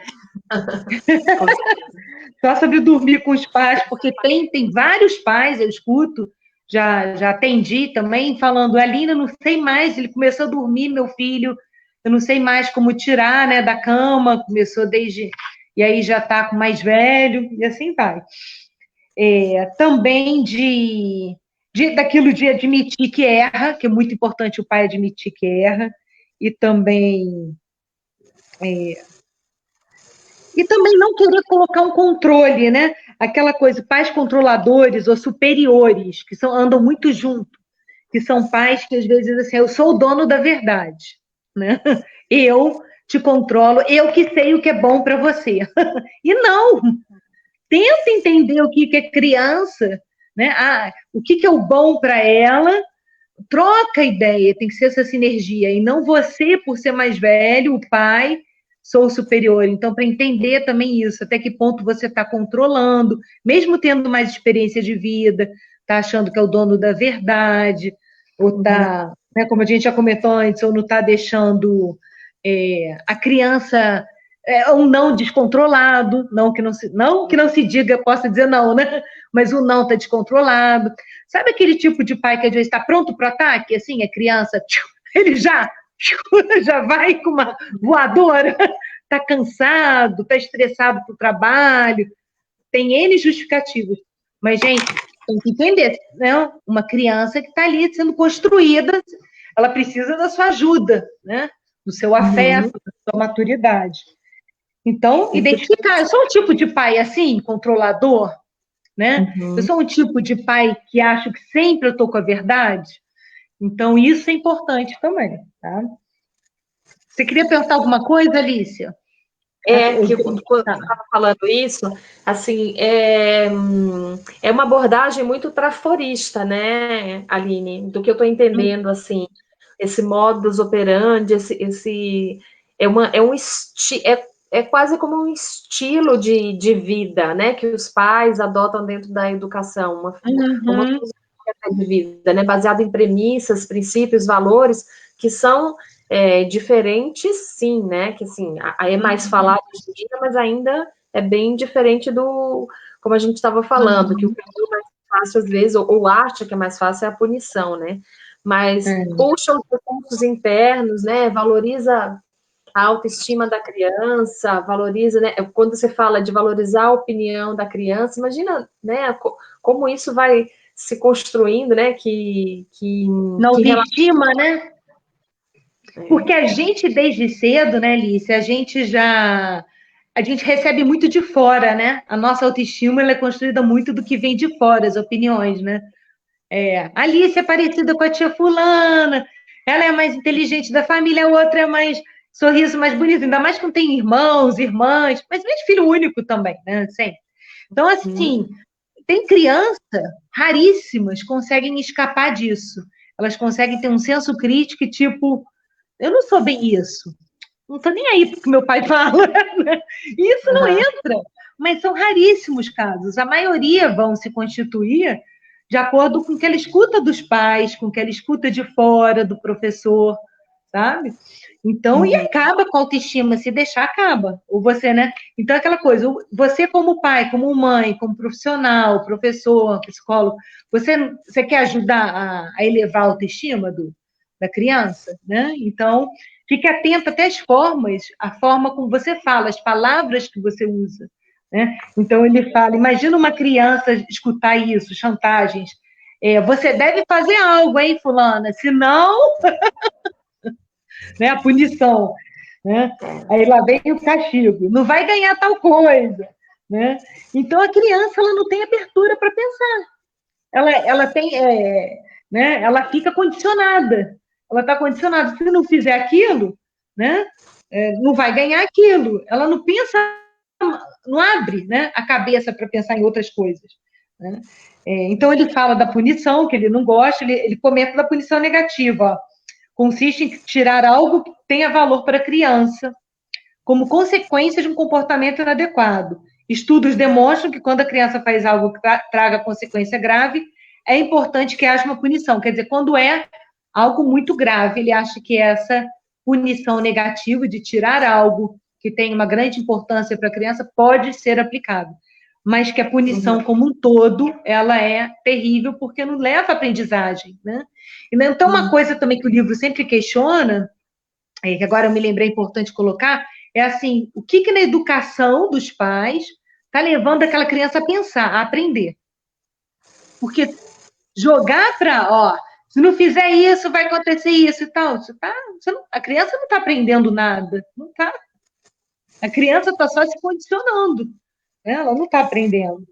Só sobre dormir com os pais, porque tem vários pais, eu escuto, já atendi também, falando, Aline, eu não sei mais, ele começou a dormir, meu filho, eu não sei mais como tirar, né, da cama, começou desde... E aí já está com mais velho, e assim vai. Também daquilo de admitir que erra, que é muito importante o pai admitir que erra, e também não querer colocar um controle, né? Aquela coisa, pais controladores ou superiores, que andam muito junto, que são pais que às vezes assim, eu sou o dono da verdade, né? Eu te controlo, eu que sei o que é bom para você. E não, tenta entender o que é criança, né? O que é o bom para ela, troca ideia, tem que ser essa sinergia, e não você, por ser mais velho, o pai, sou superior. Então, para entender também isso, até que ponto você está controlando, mesmo tendo mais experiência de vida, está achando que é o dono da verdade, ou está, né, como a gente já comentou antes, ou não está deixando a criança um não descontrolado, não que não se diga, possa dizer não, né? Mas o não está descontrolado. Sabe aquele tipo de pai que às vezes está pronto para o ataque? Assim, a criança, ele já vai com uma voadora, está cansado, está estressado para o trabalho, tem N justificativos. Mas, gente, tem que entender, né? Uma criança que está ali sendo construída, ela precisa da sua ajuda, né? Do seu afeto, da sua maturidade. Então, identificar. Eu sou um tipo de pai assim, controlador, né? Eu sou um tipo de pai que acho que sempre eu estou com a verdade. Então, isso é importante também, tá? Você queria perguntar alguma coisa, Alicia? Que quando eu estava falando isso, assim, é uma abordagem muito traforista, né, Aline? Do que eu estou entendendo, assim, esse modus operandi, é quase como um estilo de vida, né, que os pais adotam dentro da educação, uma filosofia de vida, né, baseada em premissas, princípios, valores, que são diferentes, sim, né, que assim, é mais falado hoje em dia, mas ainda é bem diferente do, como a gente estava falando, que o caminho mais fácil, às vezes, ou acha que é mais fácil, é a punição, né, mas puxa os recursos internos, né, valoriza a autoestima da criança, valoriza, né? Quando você fala de valorizar a opinião da criança, imagina, né? Como isso vai se construindo, né? Na autoestima, né? Porque a gente, desde cedo, né, Alice, a gente recebe muito de fora, né? A nossa autoestima ela é construída muito do que vem de fora, as opiniões, né? Alice é parecida com a tia fulana, ela é a mais inteligente da família, a outra é mais sorriso mais bonito, ainda mais quando tem irmãos, irmãs, mas filho único também, né? Sempre. Então, assim, tem criança raríssimas conseguem escapar disso. Elas conseguem ter um senso crítico e, tipo, eu não sou bem isso. Não estou nem aí porque meu pai fala. Né? Isso não entra. Mas são raríssimos casos. A maioria vão se constituir de acordo com o que ela escuta dos pais, com o que ela escuta de fora, do professor, sabe? Então, e acaba com a autoestima, se deixar, acaba. Ou você, né? Então, é aquela coisa, você como pai, como mãe, como profissional, professor, psicólogo, você quer ajudar a elevar a autoestima da criança, né? Então, fique atento até às formas, a forma como você fala, as palavras que você usa, né? Então, ele fala, imagina uma criança escutar isso, chantagens. Você deve fazer algo, hein, fulana? Senão, né, a punição, né? Aí lá vem o castigo. Não vai ganhar tal coisa, né? Então, a criança, ela não tem abertura para pensar. Ela tem, né? Ela fica condicionada. Ela está condicionada. Se não fizer aquilo, né? Não vai ganhar aquilo. Ela não pensa, não abre, né, a cabeça para pensar em outras coisas, né? Então, ele fala da punição, que ele não gosta, ele comenta da punição negativa, ó. Consiste em tirar algo que tenha valor para a criança, como consequência de um comportamento inadequado. Estudos demonstram que quando a criança faz algo que traga consequência grave, é importante que haja uma punição. Quer dizer, quando é algo muito grave, ele acha que essa punição negativa de tirar algo que tem uma grande importância para a criança pode ser aplicado. Mas que a punição como um todo, ela é terrível porque não leva à aprendizagem, né? Então, uma coisa também que o livro sempre questiona, que agora eu me lembrei importante colocar, é assim, o que na educação dos pais está levando aquela criança a pensar, a aprender. Porque jogar para, ó, se não fizer isso, vai acontecer isso e tal. A criança não está aprendendo nada, não está. A criança está só se condicionando, né? Ela não está aprendendo,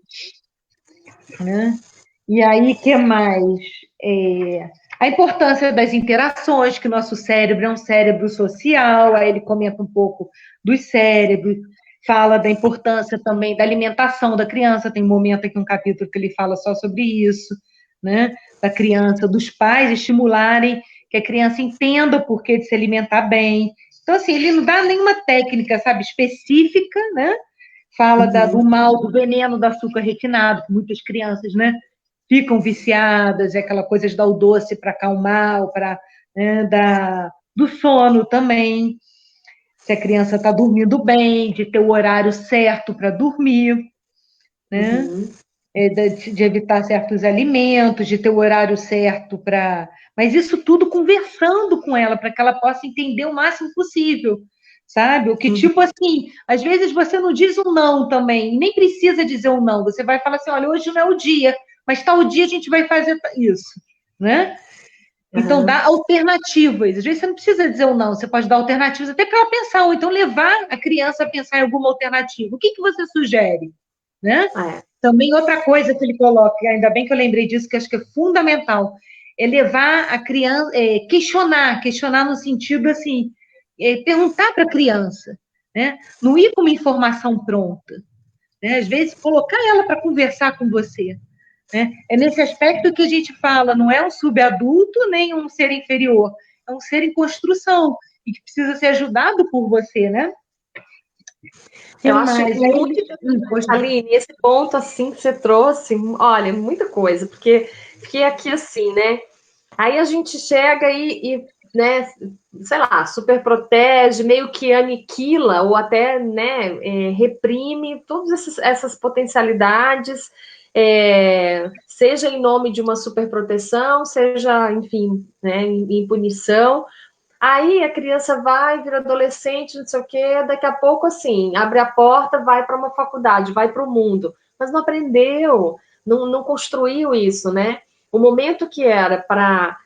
né? E aí, o que mais? A importância das interações, que o nosso cérebro é um cérebro social, aí ele comenta um pouco dos cérebros, fala da importância também da alimentação da criança, tem um momento aqui, um capítulo que ele fala só sobre isso, né? Da criança, dos pais estimularem que a criança entenda o porquê de se alimentar bem. Então, assim, ele não dá nenhuma técnica, sabe, específica, né? Fala do mal, do veneno do açúcar refinado, que muitas crianças, né, ficam viciadas, aquela coisa de dar o doce para acalmar, para, né, do sono também, se a criança está dormindo bem, de ter o horário certo para dormir, né? De evitar certos alimentos, de ter o horário certo para... Mas isso tudo conversando com ela, para que ela possa entender o máximo possível, sabe? O que, tipo assim, às vezes você não diz um não também, e nem precisa dizer um não, você vai falar assim, olha, hoje não é o dia, mas tal dia a gente vai fazer isso, né? Então, dá alternativas. Às vezes você não precisa dizer um não, você pode dar alternativas até para ela pensar, ou então levar a criança a pensar em alguma alternativa. O que você sugere? Né? Também outra coisa que ele coloca, ainda bem que eu lembrei disso, que acho que é fundamental, é levar a criança, questionar no sentido assim, perguntar para a criança, né? Não ir com uma informação pronta, né? Às vezes colocar ela para conversar com você, né? É nesse aspecto que a gente fala, não é um subadulto nem um ser inferior, é um ser em construção e que precisa ser ajudado por você, né? Eu acho muito interessante, Aline, esse ponto assim que você trouxe, olha, muita coisa, porque aqui assim, né? Aí a gente chega e né, sei lá, super protege, meio que aniquila ou até, né, reprime todas essas potencialidades, seja em nome de uma superproteção, seja, enfim, né, em punição. Aí a criança vai, vira adolescente, não sei o quê, daqui a pouco, assim, abre a porta, vai para uma faculdade, vai para o mundo, mas não aprendeu, não construiu isso, né? O momento que era para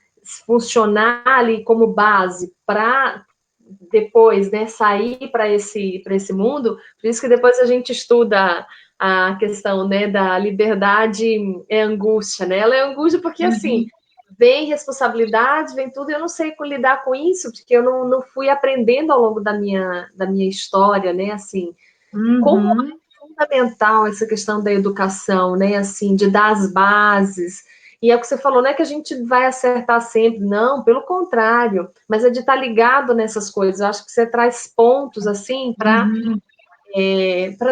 funcionar ali como base para depois, né, sair para esse mundo, por isso que depois a gente estuda a questão, né, da liberdade é angústia, né? Ela é angústia porque, assim, vem responsabilidade, vem tudo, e eu não sei lidar com isso, porque eu não fui aprendendo ao longo da minha história, né, assim, como é fundamental essa questão da educação, né, assim, de dar as bases, e é o que você falou, não é que a gente vai acertar sempre, não, pelo contrário, mas é de estar ligado nessas coisas, eu acho que você traz pontos, assim, para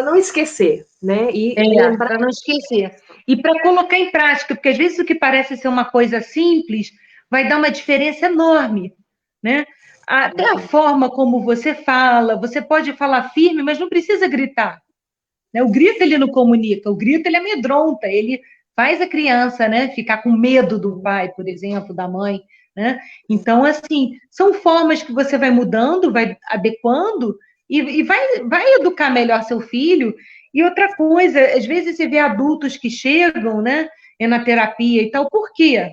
não esquecer, né, e lembrar... Para não esquecer. E para colocar em prática, porque às vezes o que parece ser uma coisa simples vai dar uma diferença enorme, né? Até a forma como você fala, você pode falar firme, mas não precisa gritar. Né? O grito ele não comunica, o grito ele amedronta, ele faz a criança, né, ficar com medo do pai, por exemplo, da mãe. Né? Então, assim, são formas que você vai mudando, vai adequando e vai educar melhor seu filho. E outra coisa, às vezes você vê adultos que chegam, né, na terapia e tal, por quê?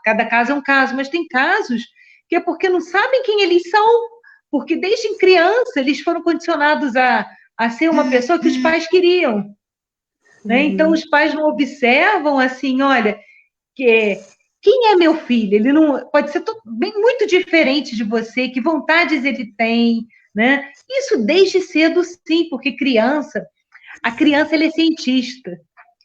Cada caso é um caso, mas tem casos que é porque não sabem quem eles são, porque desde criança eles foram condicionados a ser uma pessoa que os pais queriam. Né? Então, os pais não observam assim, olha, quem é meu filho? Ele não pode ser bem muito diferente de você, que vontades ele tem, né? Isso desde cedo, sim, porque a criança ela é cientista,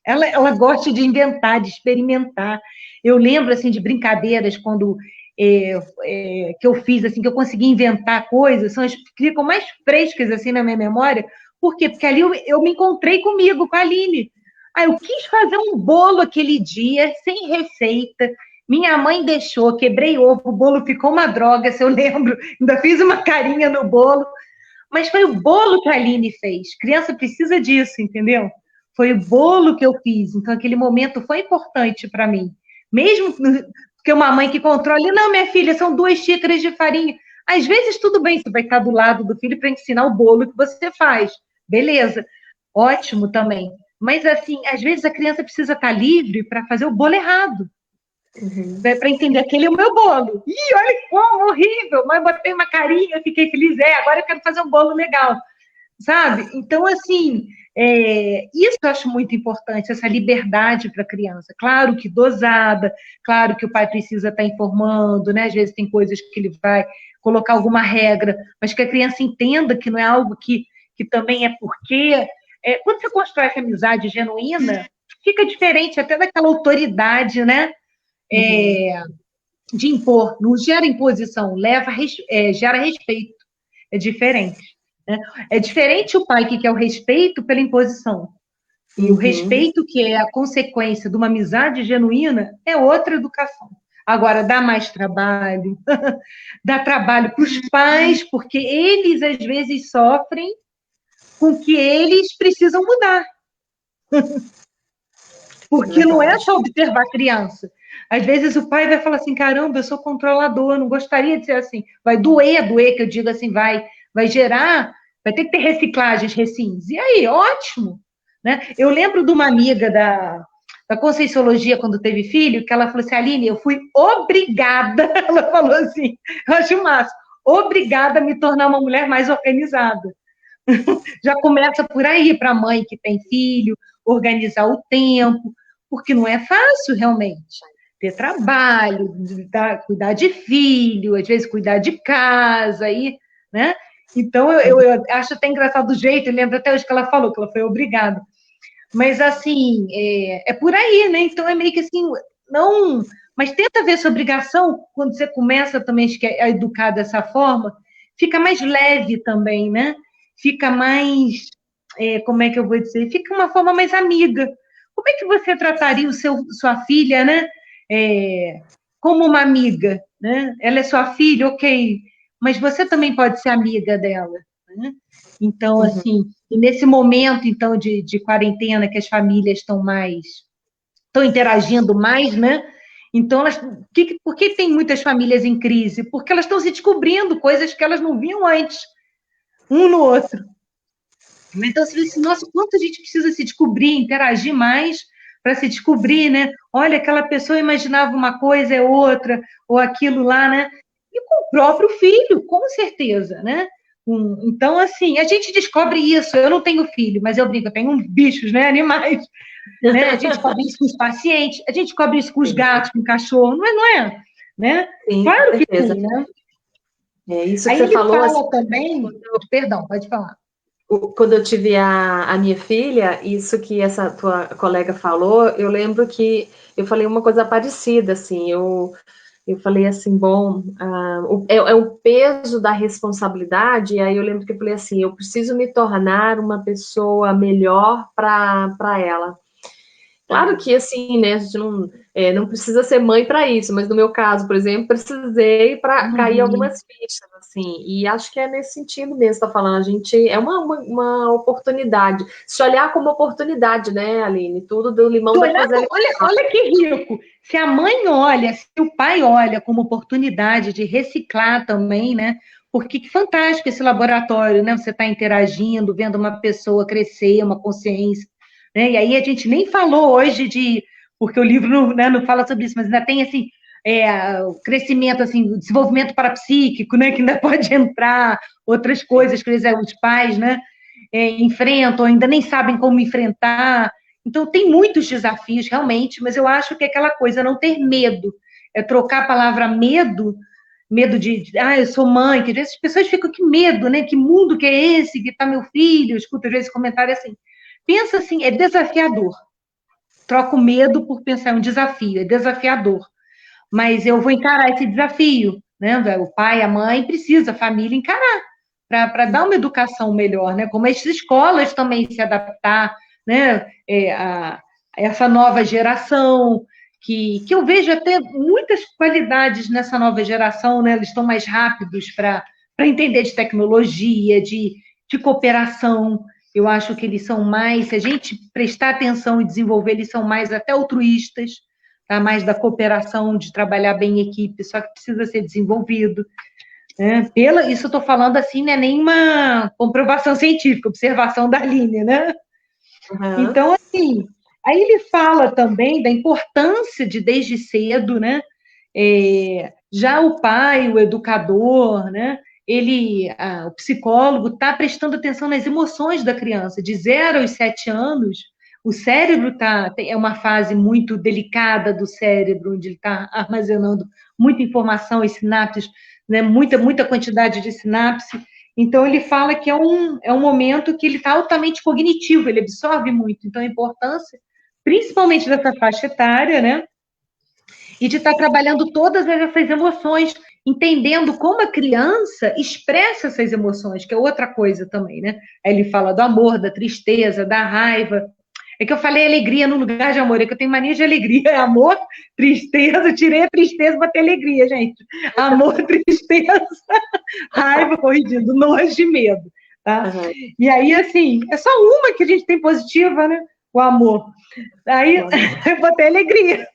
ela gosta de inventar, de experimentar. Eu lembro assim de brincadeiras quando que eu fiz assim, que eu consegui inventar coisas, são as que ficam mais frescas assim na minha memória. Por quê? Porque ali eu me encontrei comigo, com a Aline. Aí eu quis fazer um bolo aquele dia, sem receita. Minha mãe deixou, quebrei ovo, o bolo ficou uma droga, se eu lembro. Ainda fiz uma carinha no bolo. Mas foi o bolo que a Aline fez. Criança precisa disso, entendeu? Foi o bolo que eu fiz. Então, aquele momento foi importante para mim. Mesmo que uma mãe que controle, não, minha filha, são 2 xícaras de farinha. Às vezes, tudo bem, você vai estar do lado do filho para ensinar o bolo que você faz. Beleza, ótimo também. Mas, assim, às vezes a criança precisa estar livre para fazer o bolo errado. Para entender aquele é o meu bolo. Ih, olha como horrível, mas botei uma carinha, fiquei feliz. Agora eu quero fazer um bolo legal, sabe? Então, assim, isso eu acho muito importante, essa liberdade para a criança. Claro que dosada, claro que o pai precisa estar informando, né? Às vezes tem coisas que ele vai colocar alguma regra, mas que a criança entenda que não é algo que também é porque... quando você constrói essa amizade genuína, fica diferente até daquela autoridade, né? De impor, não gera imposição, gera respeito. É diferente. Né? É diferente o pai que quer o respeito pela imposição. E o respeito, que é a consequência de uma amizade genuína, é outra educação. Agora, dá mais trabalho, dá trabalho para os pais, porque eles, às vezes, sofrem com que eles precisam mudar. Porque não é só observar a criança. Às vezes o pai vai falar assim, caramba, eu sou controlador, não gostaria de ser assim. Vai doer, que eu digo assim, vai gerar, vai ter que ter reciclagens, recins. E aí, ótimo. Né? Eu lembro de uma amiga da Conscienciologia, quando teve filho, que ela falou assim, Aline, eu fui obrigada, ela falou assim, eu acho massa, obrigada a me tornar uma mulher mais organizada. Já começa por aí, para a mãe que tem filho, organizar o tempo, porque não é fácil realmente ter trabalho, cuidar de filho, às vezes cuidar de casa, aí, né? Então, eu acho até engraçado o jeito, eu lembro até hoje que ela falou, que ela foi obrigada. Mas, assim, é por aí, né? Então, é meio que assim, não... Mas tenta ver essa obrigação, quando você começa também a educar dessa forma, fica mais leve também, né? Fica mais, como é que eu vou dizer? Fica uma forma mais amiga. Como é que você trataria sua filha, né? Como uma amiga, né? Ela é sua filha, ok, mas você também pode ser amiga dela, né? Então, assim, e nesse momento, então, de quarentena, que as famílias estão interagindo mais, né? Então, por que tem muitas famílias em crise? Porque elas estão se descobrindo coisas que elas não viam antes, um no outro. Então, você vê assim, nossa, quanto a gente precisa se descobrir, interagir mais para se descobrir, né? Olha, aquela pessoa imaginava uma coisa, é outra, ou aquilo lá, né? E com o próprio filho, com certeza, né? Então, assim, a gente descobre isso. Eu não tenho filho, mas eu brinco, eu tenho bichos, né? Animais. Né? A gente descobre isso com os pacientes, a gente descobre isso com os gatos, com o cachorro, não é? Né? Sim, claro que sim, né? Isso que aí você ele falou, fala assim, também... Perdão, pode falar. Quando eu tive a minha filha, isso que essa tua colega falou, eu lembro que eu falei uma coisa parecida, assim, eu falei assim, bom, é o peso da responsabilidade, e aí eu lembro que eu falei assim, eu preciso me tornar uma pessoa melhor para ela. Claro que, assim, né, a gente não precisa ser mãe para isso, mas no meu caso, por exemplo, precisei para cair algumas fichas, assim, e acho que é nesse sentido mesmo, está falando, a gente, é uma oportunidade, se olhar como oportunidade, né, Aline, tudo do limão dá para fazer. Olha que rico, se a mãe olha, se o pai olha como oportunidade de reciclar também, né, porque que fantástico esse laboratório, né, você está interagindo, vendo uma pessoa crescer, uma consciência, né, e aí a gente nem falou hoje porque o livro não, né, não fala sobre isso, mas ainda tem, assim, o crescimento, assim, o desenvolvimento parapsíquico, né, que ainda pode entrar, outras coisas que os pais, né, enfrentam, ainda nem sabem como enfrentar. Então, tem muitos desafios, realmente, mas eu acho que é aquela coisa, não ter medo, é trocar a palavra medo eu sou mãe, que às vezes as pessoas ficam, que medo, né? Que mundo que é esse, que está meu filho? Eu escuto às vezes comentário assim. Pensa assim, é desafiador. Troco medo por pensar, é um desafio, é desafiador. Mas eu vou encarar esse desafio, né? O pai, a mãe precisa, a família encarar, para dar uma educação melhor, né? Como as escolas também se adaptar, né? A essa nova geração, que eu vejo até muitas qualidades nessa nova geração, né? Eles estão mais rápidos para entender de tecnologia, de cooperação. Eu acho que eles são mais, se a gente prestar atenção e desenvolver, eles são mais até altruístas, tá? Mais da cooperação, de trabalhar bem em equipe, só que precisa ser desenvolvido. Né? Isso eu estou falando assim, não é nenhuma comprovação científica, observação da Aline, né? Então, assim, aí ele fala também da importância de, desde cedo, né? Já o pai, o educador, né? O psicólogo está prestando atenção nas emoções da criança, de 0 aos 7 anos. O cérebro é uma fase muito delicada do cérebro, onde ele está armazenando muita informação e sinapses, né? Muita quantidade de sinapse. Então, ele fala que é um momento que ele está altamente cognitivo, ele absorve muito. Então, a importância, principalmente dessa faixa etária, né? E de estar trabalhando todas essas emoções, entendendo como a criança expressa essas emoções, que é outra coisa também, né? Aí ele fala do amor, da tristeza, da raiva. É que eu falei alegria no lugar de amor, é que eu tenho mania de alegria. É amor, tristeza, tirei a tristeza para ter alegria, gente. Amor, tristeza, raiva, corrigindo, nojo e medo. Tá? E aí, assim, é só uma que a gente tem positiva, né? O amor. Aí eu vou ter alegria.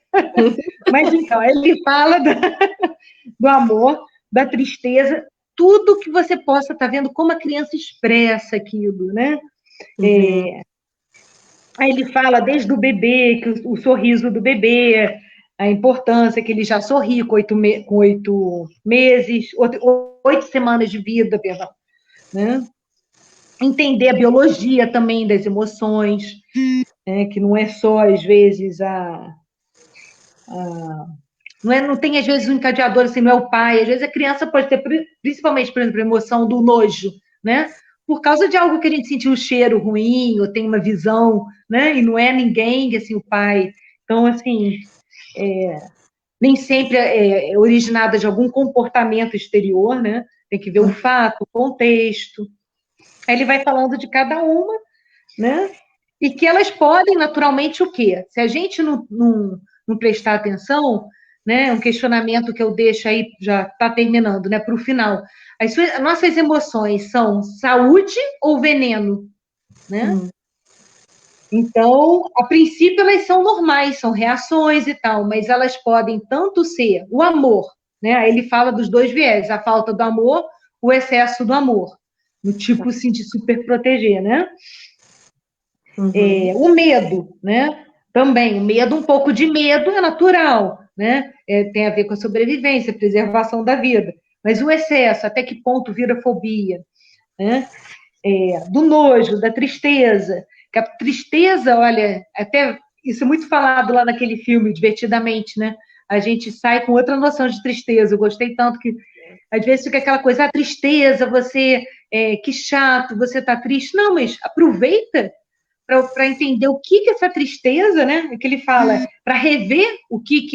Mas então, ele fala do amor, da tristeza, tudo que você possa estar vendo, como a criança expressa aquilo, né? Aí ele fala desde o bebê, que o sorriso do bebê, a importância que ele já sorri com 8 meses, 8 semanas de vida, perdão, né? Entender a biologia também das emoções, né? Que não é só, às vezes, não tem, às vezes, um encadeador, assim, não é o pai. Às vezes a criança pode ter, principalmente, por exemplo, a emoção do nojo, né? Por causa de algo que a gente sentiu um cheiro ruim, ou tem uma visão, né? E não é ninguém, assim, o pai. Então, assim, nem sempre é originada de algum comportamento exterior, né? Tem que ver o fato, o contexto. Aí ele vai falando de cada uma, né? E que elas podem, naturalmente, o quê? Se a gente não prestar atenção, né? Um questionamento que eu deixo aí, já está terminando, né? Para o final. As nossas emoções são saúde ou veneno, né? Então, a princípio, elas são normais, são reações e tal, mas elas podem tanto ser o amor, né? Aí ele fala dos dois viés, a falta do amor, o excesso do amor, no tipo, assim, de super proteger, né? O medo, né? Também, o medo, um pouco de medo é natural, né? Tem a ver com a sobrevivência, preservação da vida. Mas o excesso, até que ponto vira fobia, né? Do nojo, da tristeza. Que a tristeza, olha, até isso é muito falado lá naquele filme, Divertidamente, né? A gente sai com outra noção de tristeza. Eu gostei tanto que, às vezes, fica aquela coisa, a tristeza, que chato, você tá triste. Não, mas aproveita para entender o que essa tristeza, né? Que ele fala, para rever o que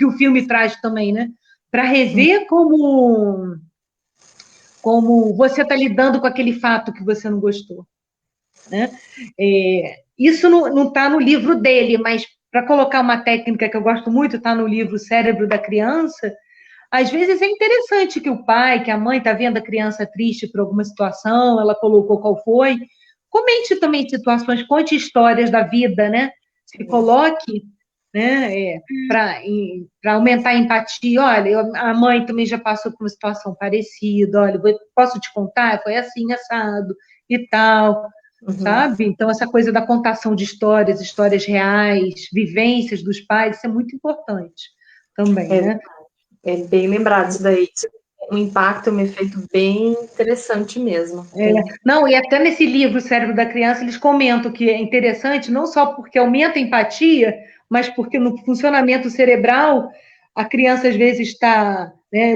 o filme traz também, né? Para rever como você está lidando com aquele fato que você não gostou, né? isso não está no livro dele, mas para colocar uma técnica que eu gosto muito, está no livro Cérebro da Criança. Às vezes é interessante que o pai, que a mãe está vendo a criança triste por alguma situação, ela colocou qual foi. Comente também situações, conte histórias da vida, né? Se coloque, né? Para aumentar a empatia. Olha, a mãe também já passou por uma situação parecida. Olha, posso te contar? Foi assim, assado e tal. Sabe? Então, essa coisa da contação de histórias, histórias reais, vivências dos pais, isso é muito importante também, né? É bem lembrado isso daí. Um impacto, um efeito bem interessante mesmo. Não, e até nesse livro, O Cérebro da Criança, eles comentam que é interessante não só porque aumenta a empatia, mas porque no funcionamento cerebral a criança às vezes está, né,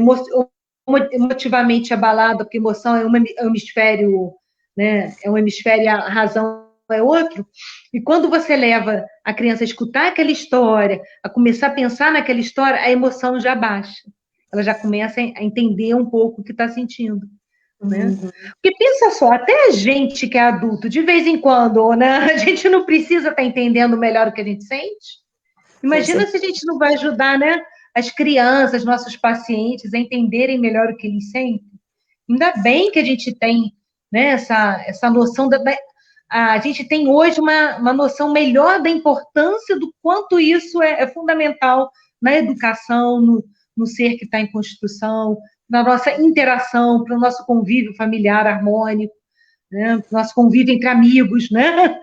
emotivamente abalada, porque emoção é um hemisfério, né, é um hemisfério, a razão é outro. E quando você leva a criança a escutar aquela história, a começar a pensar naquela história, a emoção já baixa. Ela já começa a entender um pouco o que está sentindo. Né? Porque pensa só, até a gente que é adulto, de vez em quando, né, a gente não precisa estar entendendo melhor o que a gente sente. Imagina se a gente não vai ajudar, né, as crianças, nossos pacientes, a entenderem melhor o que eles sentem. Ainda bem que a gente tem, né, essa noção a gente tem hoje uma noção melhor da importância do quanto isso é fundamental na educação, no ser que está em construção, na nossa interação, para o nosso convívio familiar harmônico, né? Nosso convívio entre amigos, né?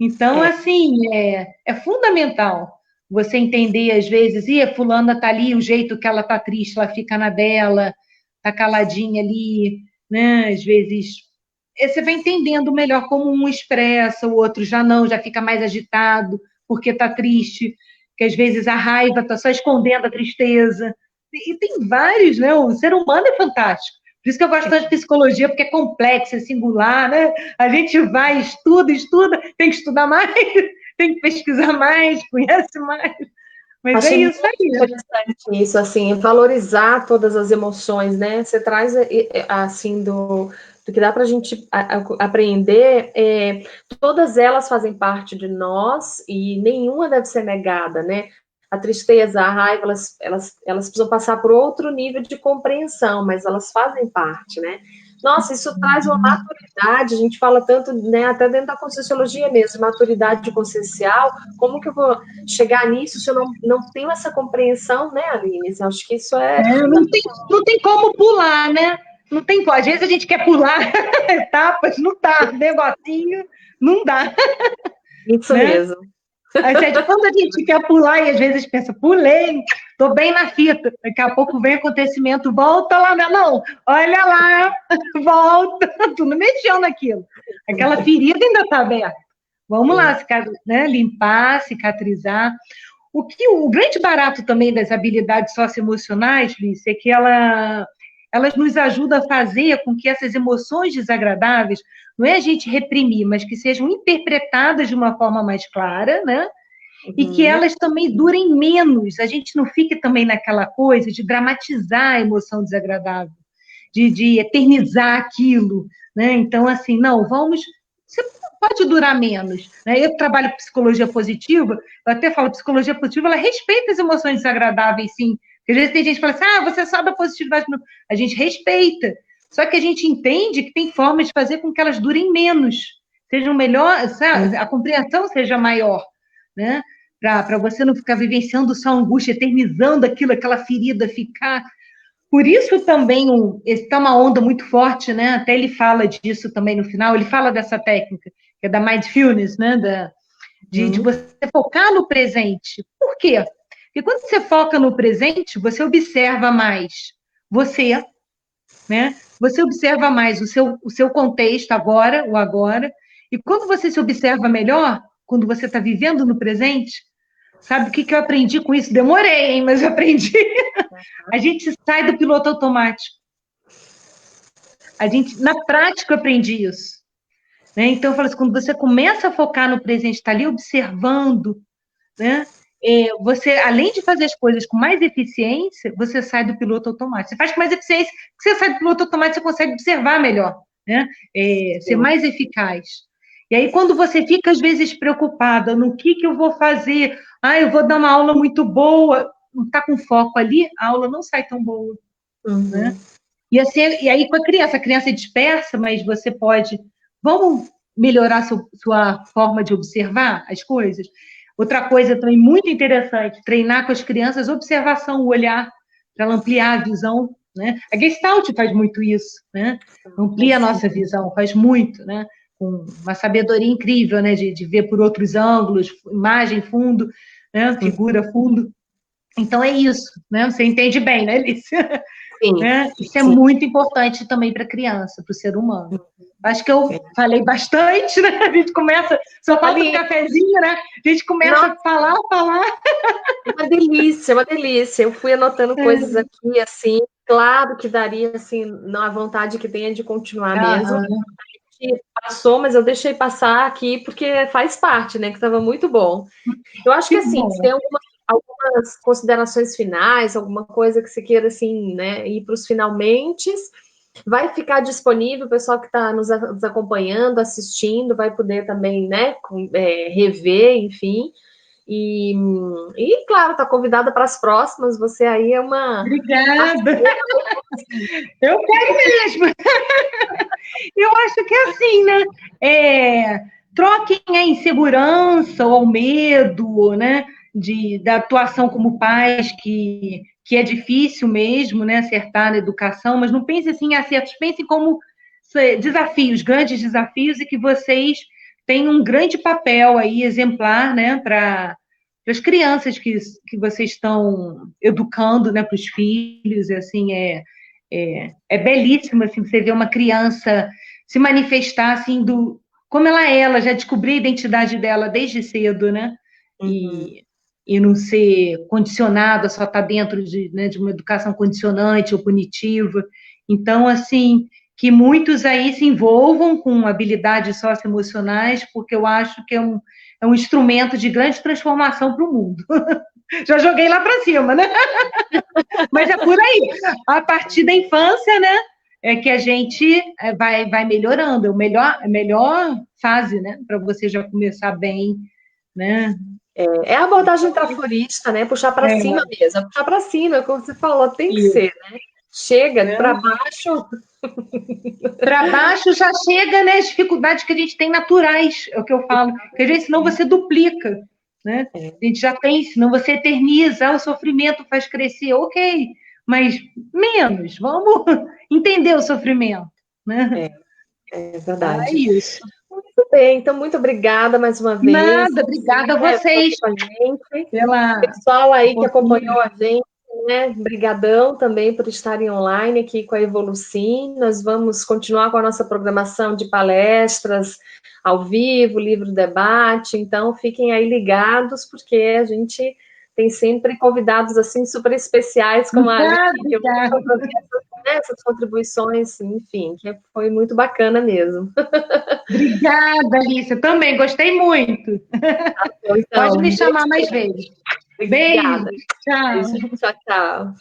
Então, assim, é fundamental você entender, às vezes, a fulana está ali, o jeito que ela está triste, ela fica na dela, está caladinha ali, né? Às vezes, você vai entendendo melhor como um expressa, o outro já não, já fica mais agitado, porque está triste, que às vezes a raiva está só escondendo a tristeza. E tem vários, né? O ser humano é fantástico. Por isso que eu gosto tanto de psicologia, porque é complexo, é singular, né? A gente vai, estuda, tem que estudar mais, tem que pesquisar mais, conhece mais. Mas Achei é isso aí. interessante isso, assim, valorizar todas as emoções, né? Você traz, assim, do que dá para a gente aprender, todas elas fazem parte de nós e nenhuma deve ser negada, né? A tristeza, a raiva, elas precisam passar por outro nível de compreensão, mas elas fazem parte, né? Nossa, isso traz uma maturidade, a gente fala tanto, né, até dentro da Conscienciologia mesmo, maturidade consciencial, como que eu vou chegar nisso se eu não tenho essa compreensão, né, Aline? Eu acho que isso não tem como pular, né? Não tem como. Às vezes a gente quer pular etapas, não dá, negocinho, não dá. Isso né? Mesmo. Quando a gente quer pular e às vezes pensa, pulei, tô bem na fita. Daqui a pouco vem acontecimento, volta lá, não, olha lá, volta, tu não mexeu naquilo. Aquela ferida ainda tá aberta. Vamos lá, né, limpar, cicatrizar. O grande barato também das habilidades socioemocionais, Lícia, é que elas nos ajudam a fazer com que essas emoções desagradáveis, não é a gente reprimir, mas que sejam interpretadas de uma forma mais clara, né? E que elas também durem menos. A gente não fique também naquela coisa de dramatizar a emoção desagradável, de eternizar aquilo, né? Então, assim, não, você pode durar menos. Né? Eu trabalho com psicologia positiva, eu até falo, psicologia positiva, ela respeita as emoções desagradáveis, sim. Porque às vezes tem gente que fala assim, você só dá positividade. Não. A gente respeita. Só que a gente entende que tem formas de fazer com que elas durem menos, sejam melhor, sabe? A compreensão seja maior, né? Para você não ficar vivenciando só angústia, eternizando aquilo, aquela ferida ficar. Por isso também está uma onda muito forte, né? Até ele fala disso também no final, ele fala dessa técnica, que é da mindfulness, né? De você focar no presente. Por quê? Porque quando você foca no presente, você observa mais você, né? Você observa mais o seu contexto agora, o agora, e quando você se observa melhor, quando você está vivendo no presente, sabe o que eu aprendi com isso? Demorei, hein? Mas eu aprendi. A gente sai do piloto automático. Na prática, eu aprendi isso. Né? Então, eu falo assim, quando você começa a focar no presente, está ali observando, né? Você, além de fazer as coisas com mais eficiência, você sai do piloto automático. Você faz com mais eficiência, você sai do piloto automático, você consegue observar melhor, né? Ser mais eficaz. E aí, quando você fica, às vezes, preocupada no que eu vou fazer, eu vou dar uma aula muito boa, não está com foco ali, a aula não sai tão boa, né? E, assim, e aí, com a criança é dispersa, mas você pode... Vamos melhorar sua forma de observar as coisas? Outra coisa também muito interessante, treinar com as crianças observação, o olhar, para ela ampliar a visão, né? A Gestalt faz muito isso, né? Amplia a nossa visão, faz muito, né? Com uma sabedoria incrível, né? De ver por outros ângulos, imagem, fundo, né? Figura, fundo. Então, é isso, né? Você entende bem, né, Lícia? Sim, Né? Isso é sim. muito importante também para a criança, para o ser humano. Acho que eu falei bastante, né? A gente começa, só falta um cafezinho, né? A gente começa a falar. Uma delícia, uma delícia. Eu fui anotando coisas aqui, assim, claro que daria, assim, a vontade que tenha de continuar mesmo. Que passou, mas eu deixei passar aqui porque faz parte, né? Que estava muito bom. Eu acho que assim, se tem algumas considerações finais, alguma coisa que você queira, assim, né, ir para os finalmente, vai ficar disponível, o pessoal que está nos acompanhando, assistindo, vai poder também, né, rever, enfim. E claro, está convidada para as próximas, você aí é uma... Obrigada! Eu quero mesmo! Eu acho que é assim, né? Troquem a insegurança ou o medo, né? Da atuação como pais, que é difícil mesmo, né? Acertar na educação, mas não pense assim em acertos, pense como desafios, grandes desafios, e que vocês têm um grande papel aí, exemplar, né? Para as crianças que vocês estão educando, né? Para os filhos, e assim, é belíssimo, assim, você ver uma criança se manifestar, assim, como ela já descobriu a identidade dela desde cedo, né? E não ser condicionada, só estar dentro de uma educação condicionante ou punitiva. Então, assim, que muitos aí se envolvam com habilidades socioemocionais, porque eu acho que é um instrumento de grande transformação para o mundo. Já joguei lá para cima, né? Mas é por aí. A partir da infância, né? É que a gente vai melhorando. A melhor fase, né? Para você já começar bem, né? É a abordagem traforista, né? Puxar para cima mesmo. Puxar para cima, como você falou, tem que ser, né? Chega para baixo. Para baixo já chega, né? As dificuldades que a gente tem naturais, é o que eu falo. Porque a gente, senão você duplica, né? A gente já tem, senão você eterniza, o sofrimento faz crescer, ok, mas menos, vamos entender o sofrimento, né? É verdade. É isso. Muito bem, então muito obrigada mais uma vez. Nada, obrigada a vocês pela pessoal aí que acompanhou a gente, né? Brigadão também por estarem online aqui com a Evolucim. Nós vamos continuar com a nossa programação de palestras ao vivo, livro debate. Então fiquem aí ligados porque a gente tem sempre convidados assim super especiais como a Aline, que essas contribuições, enfim, que foi muito bacana mesmo. Obrigada, Alice. Também gostei muito. Então, pode me chamar mais vezes. Obrigada. Beijo. Tchau. Beijo. Tchau, tchau.